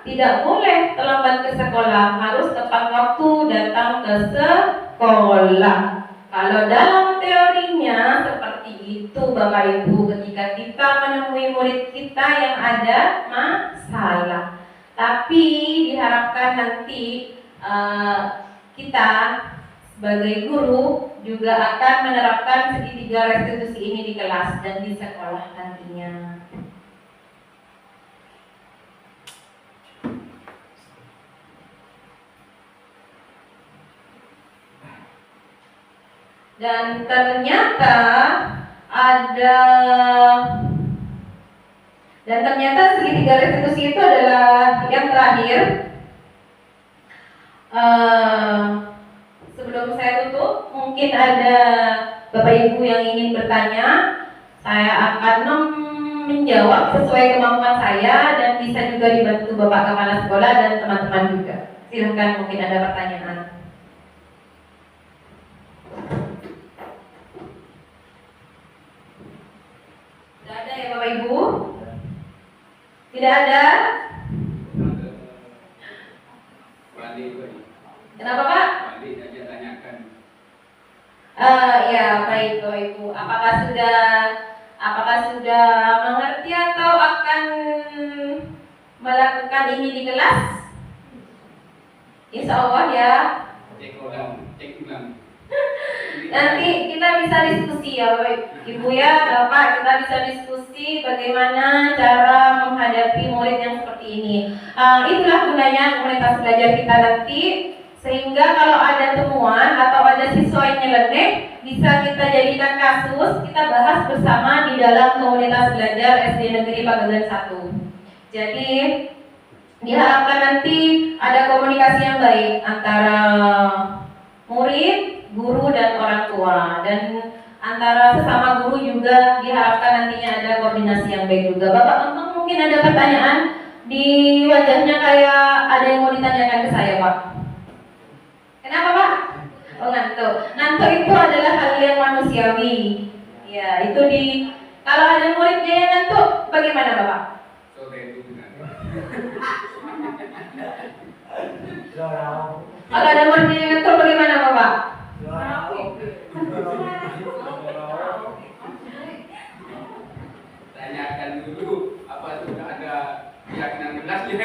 tidak boleh terlambat ke sekolah, harus tepat waktu datang ke sekolah. Kalau dalam teorinya seperti itu Bapak Ibu, ketika kita menemui murid kita yang ada masalah. Tapi diharapkan nanti kita sebagai guru juga akan menerapkan segitiga restitusi ini di kelas dan di sekolah nantinya. Dan ternyata segitiga restitusi itu adalah yang terakhir. Sebelum saya tutup, mungkin ada Bapak Ibu yang ingin bertanya. Saya akan menjawab sesuai kemampuan saya dan bisa juga dibantu Bapak Kepala Sekolah dan teman-teman juga. Silakan, mungkin ada pertanyaan. Tidak ada ya Bapak Ibu? Tidak ada? Kenapa Pak? Ya baik Bapak Ibu. Apakah sudah mengerti atau akan melakukan ini di kelas? Insya Allah ya. Cek ulang. Nanti kita bisa diskusi ya Bapak Ibu ya, Bapak, kita bisa diskusi bagaimana cara menghadapi murid yang seperti ini. Itulah gunanya komunitas belajar kita nanti, sehingga kalau ada temuan atau ada siswa yang nyeleneh, bisa kita jadikan kasus, kita bahas bersama di dalam komunitas belajar SD Negeri Pagegan 1. Jadi diharapkan nanti ada komunikasi yang baik antara murid, guru dan orang tua, dan antara sesama guru juga diharapkan nantinya ada koordinasi yang baik juga. Bapak Kempeng mungkin ada pertanyaan di wajahnya, kayak ada yang mau ditanyakan ke saya Pak. Kenapa Pak? Oh ngantuk. Ngantuk itu adalah hal yang manusiawi. Ya itu kalau ada muridnya yang ngantuk, bagaimana Bapak? Kalau ada muridnya yang ngantuk, bagaimana Bapak? Tanyakan dulu apa sudah ada keyakinan kelasnya.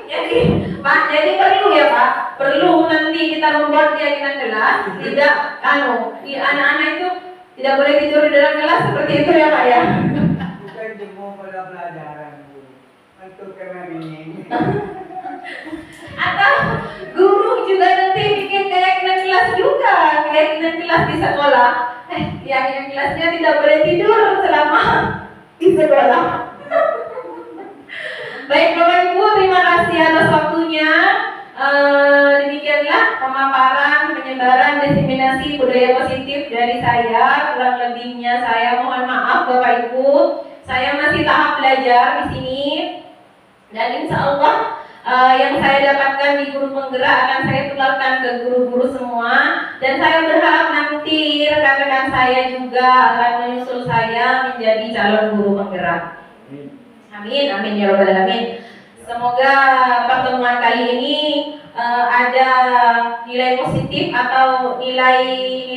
Jadi Pak, jadi perlu ya Pak perlu nanti kita membuat keyakinan kelas, tidak anak-anak itu tidak boleh tidur di dalam kelas seperti itu ya Pak ya. Bukan cuma pada pelajaran Bu, untuk kemeningin. Atau guru juga nanti bikin keyakinan kelas juga, keyakinan kelas di sekolah. Keyakinan kelasnya tidak boleh tidur selama di sekolah. Baik Bapak Ibu, terima kasih atas waktunya. Demikianlah pemaparan, penyebaran, diseminasi budaya positif dari saya. Kurang lebihnya saya mohon maaf Bapak Ibu. Saya masih tahap belajar di sini. Dan insya Allah yang saya dapatkan di guru penggerak akan saya tularkan ke guru-guru semua. Dan saya berharap nanti rekan-rekan saya juga akan menyusul saya menjadi calon guru penggerak. Amin, amin ya rabbal alamin. Semoga pertemuan kali ini ada nilai positif atau nilai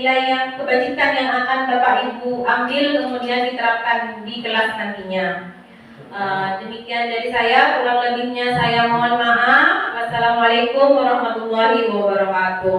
yang kebajikan yang akan Bapak Ibu ambil kemudian diterapkan di kelas nantinya. Demikian dari saya, kurang lebihnya saya mohon maaf. Wassalamualaikum warahmatullahi wabarakatuh.